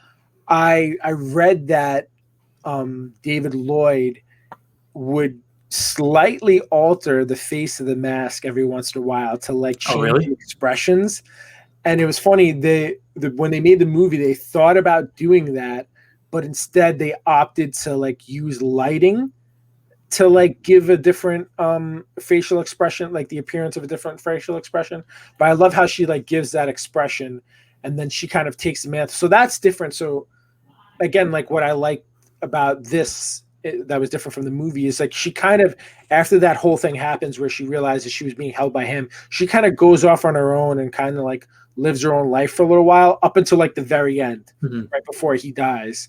I read that David Lloyd would slightly alter the face of the mask every once in a while to like change the expressions. And it was funny, when they made the movie, they thought about doing that, but instead they opted to like use lighting to like give a different facial expression, like the appearance of a different facial expression. But I love how she like gives that expression and then she kind of takes the mantle. So that's different. So again, like what I like about this that was different from the movie is like she kind of, after that whole thing happens where she realizes she was being held by him, she kind of goes off on her own and kind of like lives her own life for a little while up until like the very end, right before he dies.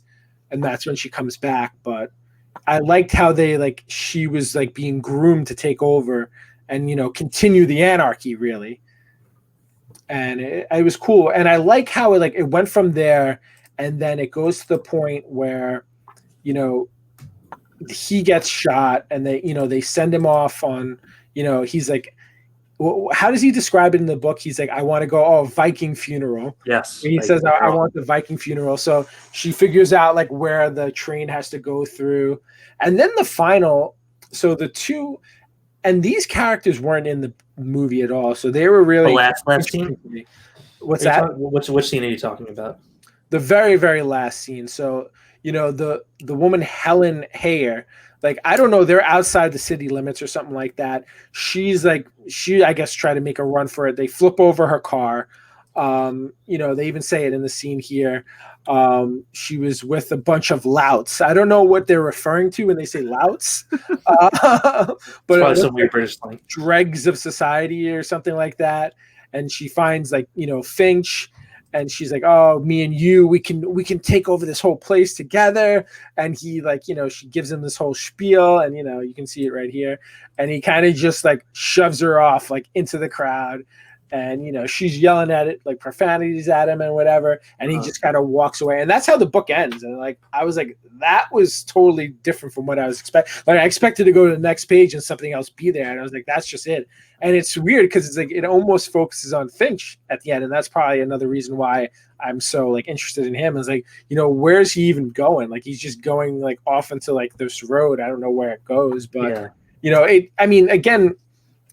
And that's when she comes back. But I liked how she was like being groomed to take over and, continue the anarchy really. And it was cool. And I like how it went from there and then it goes to the point where, he gets shot and they send him off on, he's like, how does he describe it in the book? He's like, I want to go, Viking funeral. Yes. And he says, I want the Viking funeral. So she figures out like where the train has to go through. And then the final, so the two, and these characters weren't in the movie at all. So they were really. The last scene? What's that? Which scene are you talking about? The very, very last scene. So, the woman Helen Hayer, like, I don't know, they're outside the city limits or something like that. She's like, I guess, try to make a run for it. They flip over her car. They even say it in the scene here. She was with a bunch of louts. I don't know what they're referring to when they say louts. But probably some weird British slang. Dregs of society or something like that. And she finds Finch. And she's like, oh, me and you, we can take over this whole place together. And he she gives him this whole spiel and, you can see it right here. And he kind of just like shoves her off like into the crowd. And, she's yelling at it, like profanities at him and whatever. And he just kind of walks away. And that's how the book ends. And like, I was like, that was totally different from what I was expecting. Like I expected to go to the next page and something else be there. And I was like, that's just it. And it's weird because it's like, it almost focuses on Finch at the end. And that's probably another reason why I'm so like interested in him. Is like, where's he even going? Like, he's just going like off into like this road. I don't know where it goes, but again,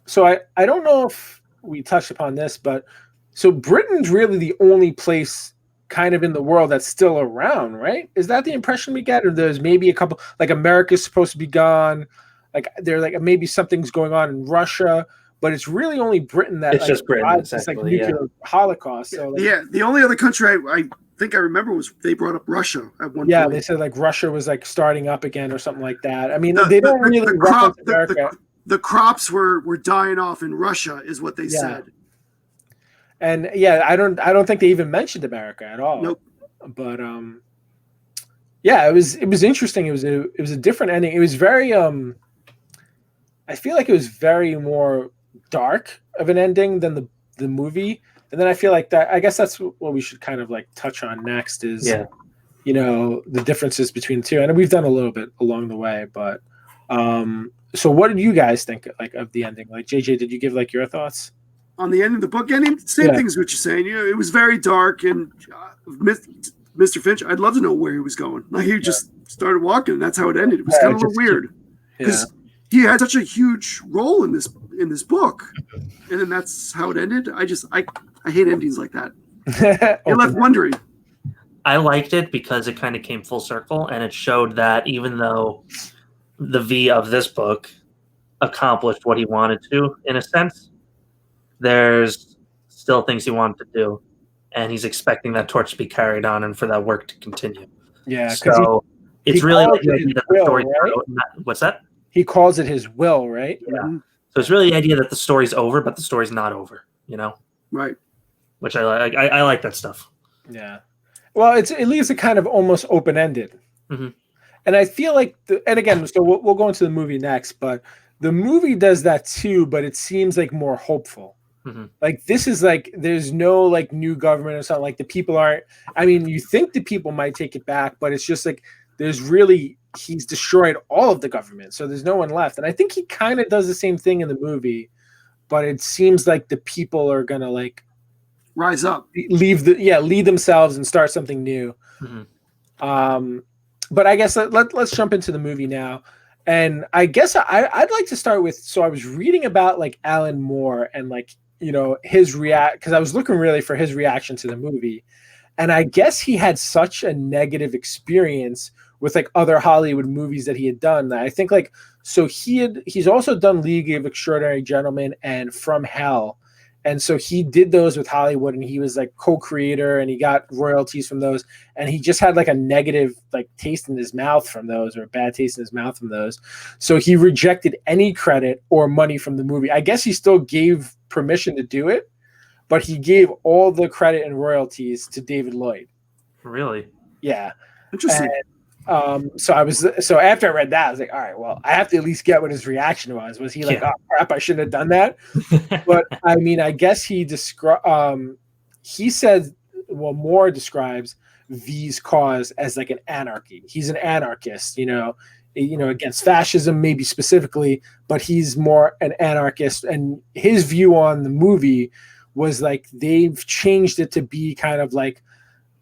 so I don't know if we touched upon this, but so Britain's really the only place kind of in the world that's still around, right? Is that the impression we get? Or there's maybe a couple, like America's supposed to be gone. Like they're like, maybe something's going on in Russia, but it's really only Britain that it's just Britain. It's like nuclear holocaust. So the only other country I think I remember was they brought up Russia at one point. Yeah, they said like Russia was like starting up again or something like that. I mean, they don't really reference America. The crops were dying off in Russia, is what they said. And I don't think they even mentioned America at all. Nope. But it was interesting. It was a different ending. It was very I feel like it was very more dark of an ending than the movie. And then I feel like that, I guess that's what we should kind of like touch on next is the differences between the two. And we've done a little bit along the way, but so what did you guys think like of the ending? Like JJ, did you give like your thoughts on the end of the book ending? Same thing as what you're saying. It was very dark, and Mr. Finch, I'd love to know where he was going. Like he just started walking, and that's how it ended. It was kind of a little weird because he had such a huge role in this book, and then that's how it ended. I hate endings like that. You're left wondering. I liked it because it kind of came full circle, and it showed that even though the V of this book accomplished what he wanted to, in a sense, there's still things he wanted to do, and he's expecting that torch to be carried on and for that work to continue. Yeah, so it's really like the idea that the story. Right? What's that? He calls it his will, right? Yeah. So it's really the idea that the story's over, but the story's not over. Right. Which I like. I like that stuff. Yeah. Well, it leaves it kind of almost open-ended. Mm-hmm. And I feel like, and again, so we'll go into the movie next, but the movie does that too, but it seems like more hopeful. Mm-hmm. Like this is like, there's no like new government or something. Like the people aren't, I mean, you think the people might take it back, but it's just like, he's destroyed all of the government. So there's no one left. And I think he kind of does the same thing in the movie, but it seems like the people are going to like rise up, lead themselves and start something new. Mm-hmm. But I guess let's jump into the movie now. And I guess I'd like to start with, so I was reading about like Alan Moore and like, his because I was looking really for his reaction to the movie. And I guess he had such a negative experience with like other Hollywood movies that he had done. I think like, so he's also done League of Extraordinary Gentlemen and From Hell. And so he did those with Hollywood, and he was like co-creator, and he got royalties from those. And he just had like a negative like taste in his mouth from those, or a bad taste in his mouth from those. So he rejected any credit or money from the movie. I guess he still gave permission to do it, but he gave all the credit and royalties to David Lloyd. Really? Yeah. Interesting. So after I read that, I was like, all right, well, I have to at least get what his reaction was. Was he like, oh crap, I shouldn't have done that? But I mean, I guess he said, well, Moore describes V's cause as like an anarchy. He's an anarchist, against fascism, maybe specifically, but he's more an anarchist. And his view on the movie was like, they've changed it to be kind of like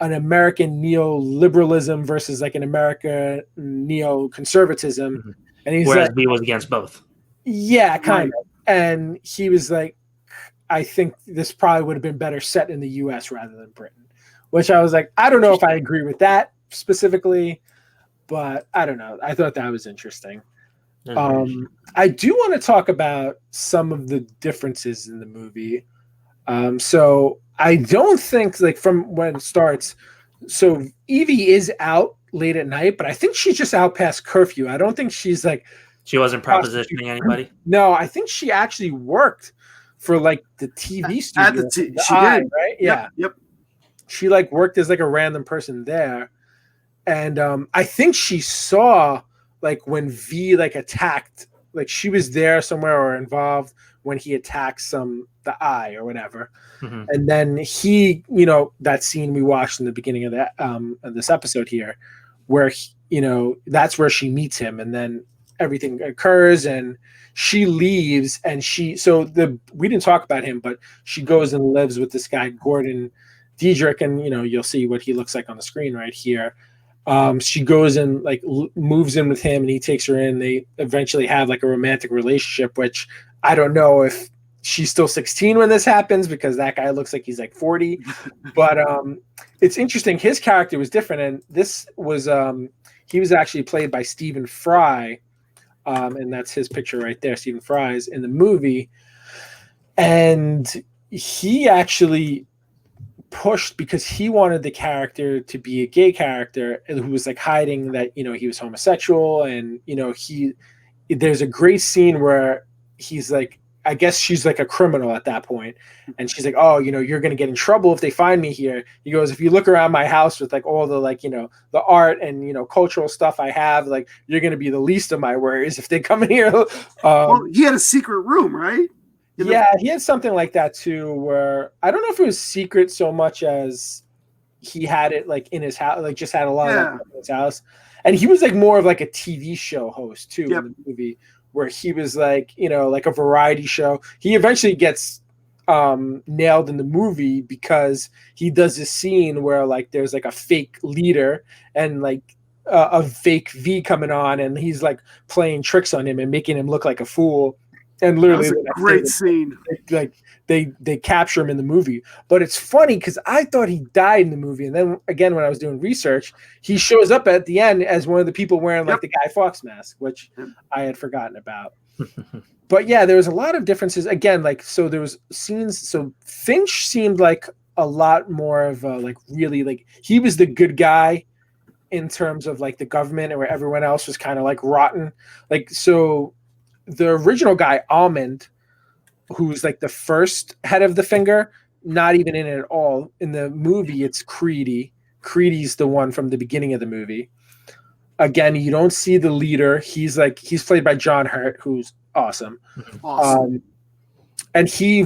an American neoliberalism versus like an American neoconservatism. Mm-hmm. And he's whereas like, B was against both. Yeah, kind of. And he was like, I think this probably would have been better set in the US rather than Britain, which I was like, I don't know if I agree with that specifically, but I don't know. I thought that was interesting. I do want to talk about some of the differences in the movie. So I don't think like from when it starts, so Evie is out late at night, but I think she's just out past curfew. I don't think she's like, she wasn't propositioning anybody. No, I think she actually worked for like the TV studio. She did, right? Yeah. Yep. She like worked as like a random person there. And I think she saw like when V like attacked, like she was there somewhere or involved when he attacked the eye or whatever. Mm-hmm. And then he, that scene we watched in the beginning of that of this episode here, where that's where she meets him, and then everything occurs, and she leaves, and we didn't talk about him, but she goes and lives with this guy Gordon Diedrich, and you'll see what he looks like on the screen right here. She goes and like moves in with him, and he takes her in. They eventually have like a romantic relationship, which I don't know if she's still 16 when this happens, because that guy looks like he's like 40. But it's interesting. His character was different, and this was he was actually played by Stephen Fry, and that's his picture right there. Stephen Fry's in the movie, and he actually pushed because he wanted the character to be a gay character who was like hiding that he was homosexual, and there's a great scene where he's like, I guess she's like a criminal at that point, and she's like, oh, you're gonna get in trouble if they find me here. He goes, if you look around my house with like all the like the art and cultural stuff I have, like you're gonna be the least of my worries if they come in here. Well, he had a secret room, right? Yeah, he had something like that too, where I don't know if it was secret so much as he had it like in his house, like just had a lot of that in his house. And he was like more of like a TV show host too in the movie, where he was like, you know, like a variety show. He eventually gets nailed in the movie because he does this scene where like there's like a fake leader and like a fake V coming on, and he's like playing tricks on him and making him look like a fool. And literally, that was a great scene. Like they capture him in the movie. But it's funny because I thought he died in the movie, and then again when I was doing research, he shows up at the end as one of the people wearing like the Guy Fawkes mask, which I had forgotten about. But yeah, there was a lot of differences. Again, like so there was scenes. So Finch seemed like a lot more of a, like really like he was the good guy in terms of like the government, and where everyone else was kind of like rotten. Like so. The original guy, Almond, who's like the first head of the Finger, not even in it at all. In the movie, it's Creedy. Creedy's the one from the beginning of the movie. Again, you don't see the leader. He's played by John Hurt, who's awesome. And he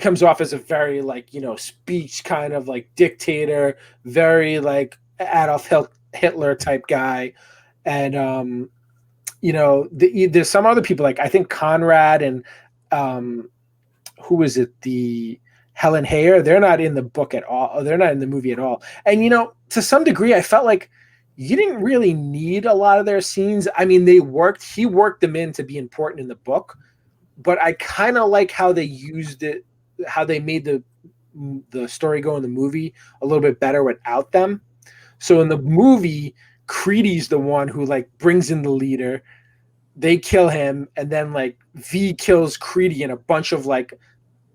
comes off as a very like, you know, speech kind of like dictator, very like Adolf Hitler type guy. And you know, there's some other people like I think Conrad and who is it? The Helen Hayer. They're not in the book at all. They're not in the movie at all. And you know, to some degree, I felt like you didn't really need a lot of their scenes. I mean, he worked them in to be important in the book, but I kind of like how they used it, how they made the story go in the movie a little bit better without them. So in the movie, Creedy's the one who like brings in the leader. They kill him, and then like V kills Creedy and a bunch of like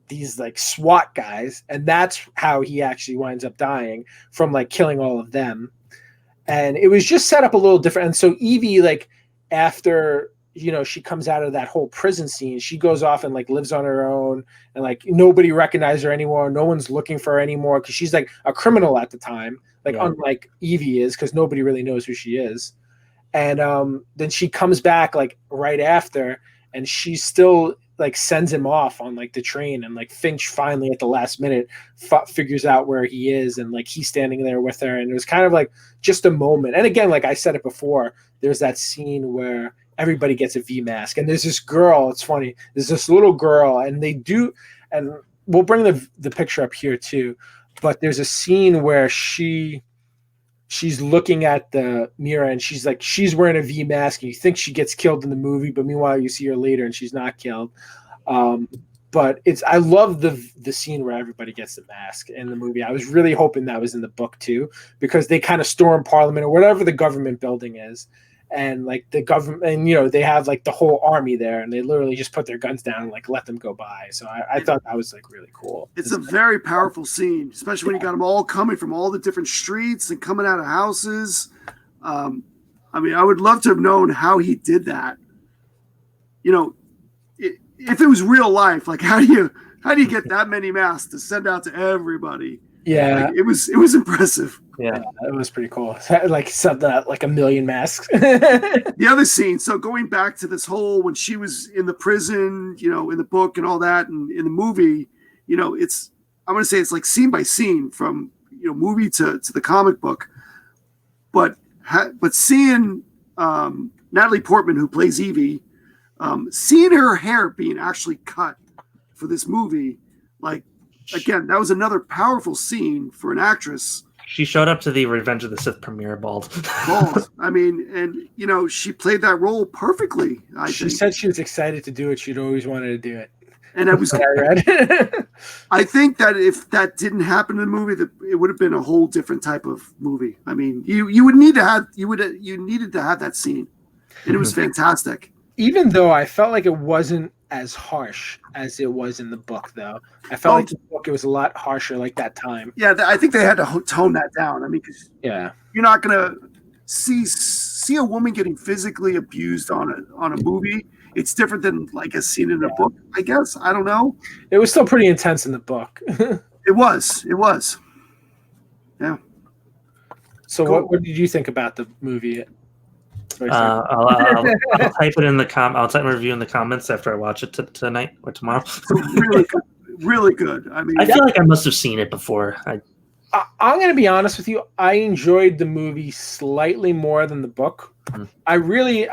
these like SWAT guys, and that's how he actually winds up dying from like killing all of them. And it was just set up a little different. And so Evie, like after, you know, she comes out of that whole prison scene, she goes off and like lives on her own, and like nobody recognizes her anymore. No one's looking for her anymore because she's like a criminal at the time. Like unlike Evie is, because nobody really knows who she is. And then she comes back like right after, and she still like sends him off on like the train, and like Finch finally at the last minute figures out where he is, and like he's standing there with her, and it was kind of like just a moment. And again, like I said it before, there's that scene where everybody gets a V mask, and there's this girl. It's funny. There's this little girl, and and we'll bring the picture up here too. But there's a scene where she's looking at the mirror, and she's wearing a V mask, and you think she gets killed in the movie, but meanwhile you see her later and she's not killed. But I love the scene where everybody gets the mask in the movie. I was really hoping that was in the book too, because they kind of storm Parliament or whatever the government building is. And like the government, and you know, they have like the whole army there, and they literally just put their guns down and like let them go by. So I thought that was like really cool. It's a very powerful scene, especially when you got them all coming from all the different streets and coming out of houses. I mean, I would love to have known how he did that. You know, if it was real life, like how do you get that many masks to send out to everybody? Yeah, like, it was impressive. Yeah, it was pretty cool. Like something like 1 million masks. The other scene. So going back to this whole when she was in the prison, you know, in the book and all that, and in the movie, you know, I'm going to say it's like scene by scene from, you know, movie to the comic book. But seeing Natalie Portman, who plays Evie, seeing her hair being actually cut for this movie, like again, that was another powerful scene for an actress. She showed up to the Revenge of the Sith premiere bald. I mean, and you know, she played that role perfectly. She said she was excited to do it. She'd always wanted to do it. And I was I think that if that didn't happen in the movie, that it would have been a whole different type of movie. I mean, you needed to have that scene, and it was fantastic. Even though I felt like it wasn't as harsh as it was in the book, though. I felt like the book, it was a lot harsher like that time. Yeah, I think they had to tone that down. I mean, because you're not going to see a woman getting physically abused on a movie. It's different than like a scene in a book, I guess. I don't know. It was still pretty intense in the book. It was. Yeah. So cool. What did you think about the movie? I'll type it in the I'll type my review in the comments after I watch it tonight or tomorrow. Really good. Really good. I mean, I feel like I must have seen it before. I'm going to be honest with you. I enjoyed the movie slightly more than the book. I really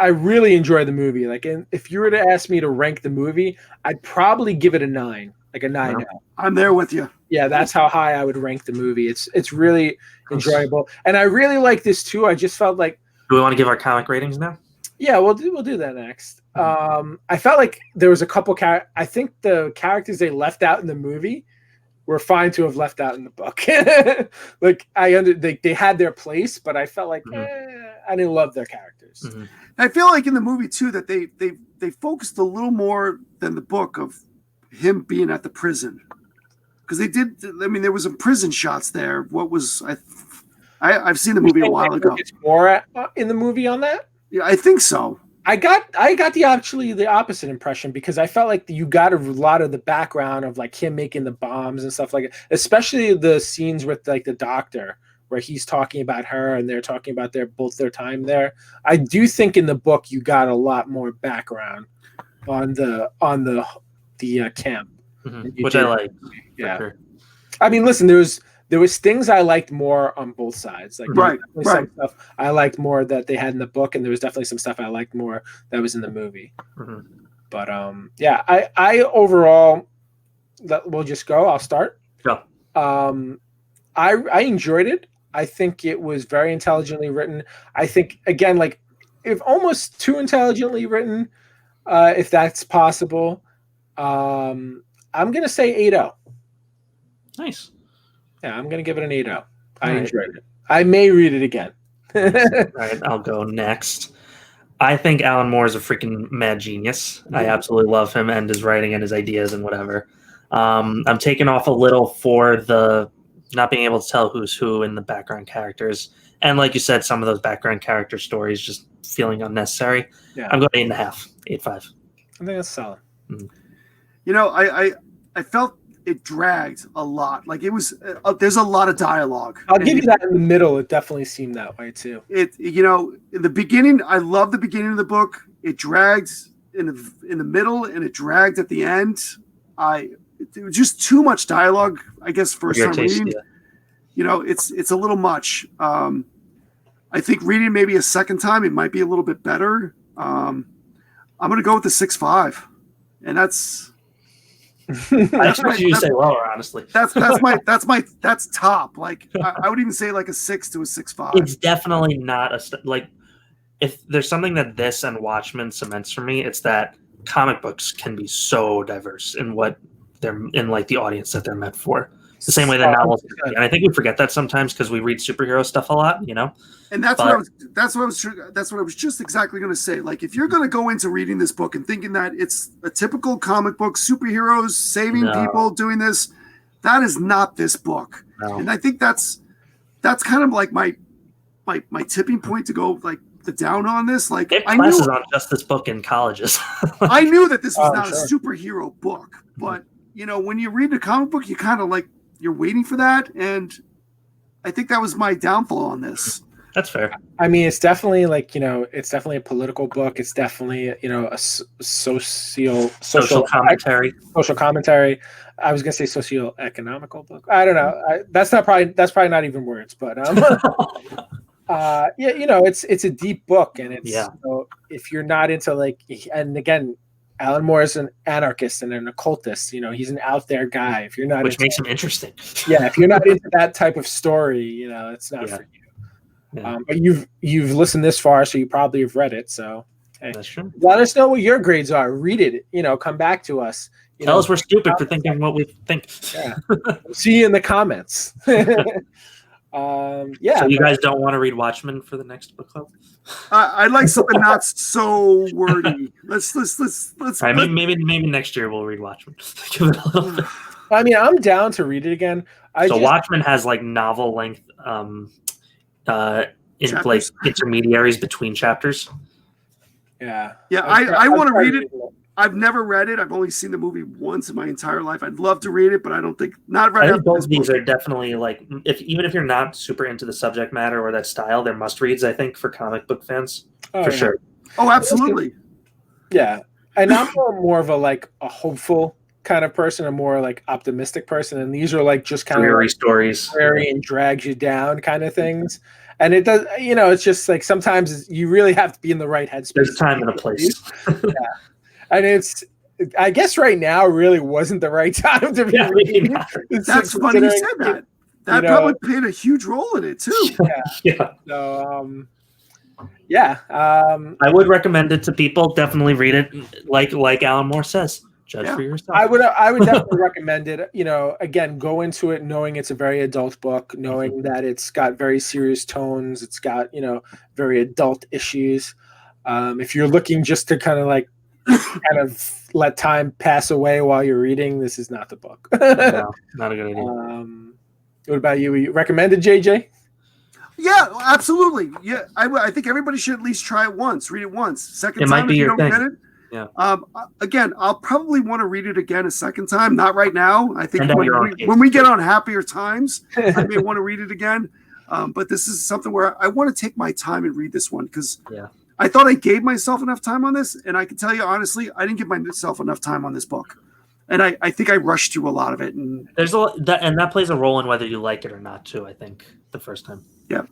enjoyed the movie. Like, if you were to ask me to rank the movie, I'd probably give it a 9, like a 9 out. I'm there with you. Yeah, that's how high I would rank the movie. It's really enjoyable, and I really like this too. I just felt like. Do we want to give our comic ratings now? Yeah, we'll do that next. I felt like there was a couple I think the characters they left out in the movie were fine to have left out in the book. Like they had their place, but I felt like I didn't love their characters. I feel like in the movie too that they focused a little more than the book of him being at the prison, because they did. I mean, there was some prison shots there. What was I've seen the movie a while ago. It's more in the movie on that. Yeah, I think so. I got the opposite impression, because I felt like you got a lot of the background of like him making the bombs and stuff like that, especially the scenes with like the doctor where he's talking about her and they're talking about both their time there. I do think in the book you got a lot more background on the camp, which I like. Yeah, sure. I mean, listen, there was things I liked more on both sides. Like some stuff I liked more that they had in the book, and there was definitely some stuff I liked more that was in the movie. But yeah, I overall, we'll just go. I'll start. Go. I enjoyed it. I think it was very intelligently written. I think, again, like, if almost too intelligently written, if that's possible. I'm gonna say 8.0. Nice. Yeah, I'm going to give it an 8.0. I enjoyed it. I may read it again. All right, I'll go next. I think Alan Moore is a freaking mad genius. I absolutely love him and his writing and his ideas and whatever. I'm taking off a little for the not being able to tell who's who in the background characters. And like you said, some of those background character stories just feeling unnecessary. Yeah. I'm going 8.5, 8.5. I think that's solid. You know, I felt it dragged a lot. Like, it was there's a lot of dialogue. I'll give you that in the middle. It definitely seemed that way too. You know, in the beginning, I love the beginning of the book. It dragged in the middle, and it dragged at the end. It was just too much dialogue, I guess, first time reading. Yeah. You know, it's a little much. I think reading maybe a second time, it might be a little bit better. I'm going to go with the 6.5, and that's. I expect you to say lower, honestly. That's top. Like, I would even say like a 6 to a 6.5. It's definitely not like, if there's something that this and Watchmen cements for me, it's that comic books can be so diverse in what they're in, like the audience that they're meant for. The same way that novels, and I think we forget that sometimes because we read superhero stuff a lot, you know. And that's what I was just exactly going to say. Like, if you're going to go into reading this book and thinking that it's a typical comic book, superheroes saving people doing this, that is not this book. No. And I think that's kind of like my tipping point to go like the down on this. Like, I knew on just this book in colleges. I knew that this was not a superhero book, but you know, when you read a comic book, you kind of like. You're waiting for that, and I think that was my downfall on this. That's fair. I mean, it's definitely like, you know, it's definitely a political book. It's definitely, you know, a social commentary. Social commentary. I was gonna say socio-economical book. I don't know. That's probably not even words, but yeah, you know, it's a deep book, and it's you know, if you're not into like, and again, Alan Moore is an anarchist and an occultist. You know, he's an out there guy. If you're not, which makes him interesting. Yeah, if you're not into that type of story, you know, it's not for you. Yeah. But you've listened this far, so you probably have read it. So hey, that's true. Let us know what your grades are. Read it. You know, come back to us. Tell us we're stupid for thinking what we think. Yeah. See you in the comments. Yeah. So you guys don't want to read Watchmen for the next book club? I'd like something not so wordy. Let's. All right, maybe next year we'll read Watchmen. Give it a little bit. I mean, I'm down to read it again. Watchmen has like novel length, like intermediaries between chapters. Yeah. Yeah, I want to read it. I've never read it. I've only seen the movie once in my entire life. I'd love to read it, but I don't think not right. I think both of these are definitely like, even if you're not super into the subject matter or that style, they're must reads. I think for comic book fans, for sure. Oh, absolutely. Yeah, and I'm more of a hopeful kind of person, a more like optimistic person, and these are like just kind dreary of stories, dreary and drags you down kind of things. And it does, it's just like sometimes you really have to be in the right headspace. There's a time and a place. Yeah. And I guess right now really wasn't the right time to be reading. That's funny you said that. That probably played a huge role in it too. Yeah. So, I would recommend it to people. Definitely read it. Like Alan Moore says, judge for yourself. I would definitely recommend it. Again, go into it knowing it's a very adult book, knowing that it's got very serious tones. It's got, very adult issues. If you're looking just to kind of let time pass away while you're reading, this is not the book. No, not a good idea. What about you? You recommend it, JJ? Yeah, absolutely. Yeah, I think everybody should at least try it once, read it once. Second time, might be if you your don't thing. get it. Yeah. Again, I'll probably want to read it again a second time. Not right now. I think And when we get on happier times, I may want to read it again. But this is something where I want to take my time and read this one because I thought I gave myself enough time on this, and I can tell you honestly, I didn't give myself enough time on this book. And I think I rushed through a lot of it. And there's a lot that plays a role in whether you like it or not too, I think, the first time. Yeah.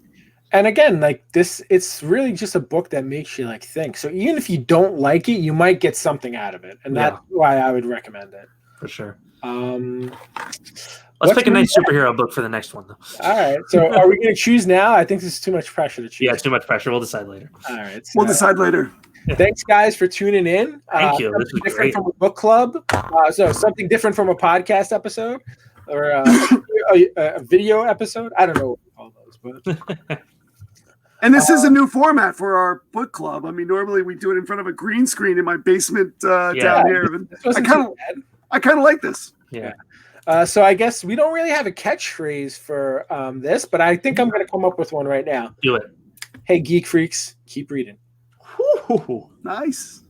And again, like this, it's really just a book that makes you think. So even if you don't like it, you might get something out of it. And that's why I would recommend it. For sure. Let's pick a nice superhero book for the next one, though. All right. So are we going to choose now? I think this is too much pressure to choose. Yeah, it's too much pressure. We'll decide later. All right. So, we'll decide later. Thanks, guys, for tuning in. Thank you. This was different great. from a book club. So something different from a podcast episode or a video episode. I don't know what we call those, but. And this is a new format for our book club. I mean, normally we do it in front of a green screen in my basement down here. I kind of like this. Yeah. So I guess we don't really have a catchphrase for this, but I think I'm going to come up with one right now. Do it. Hey, geek freaks, keep reading. Woo-hoo-hoo. Nice.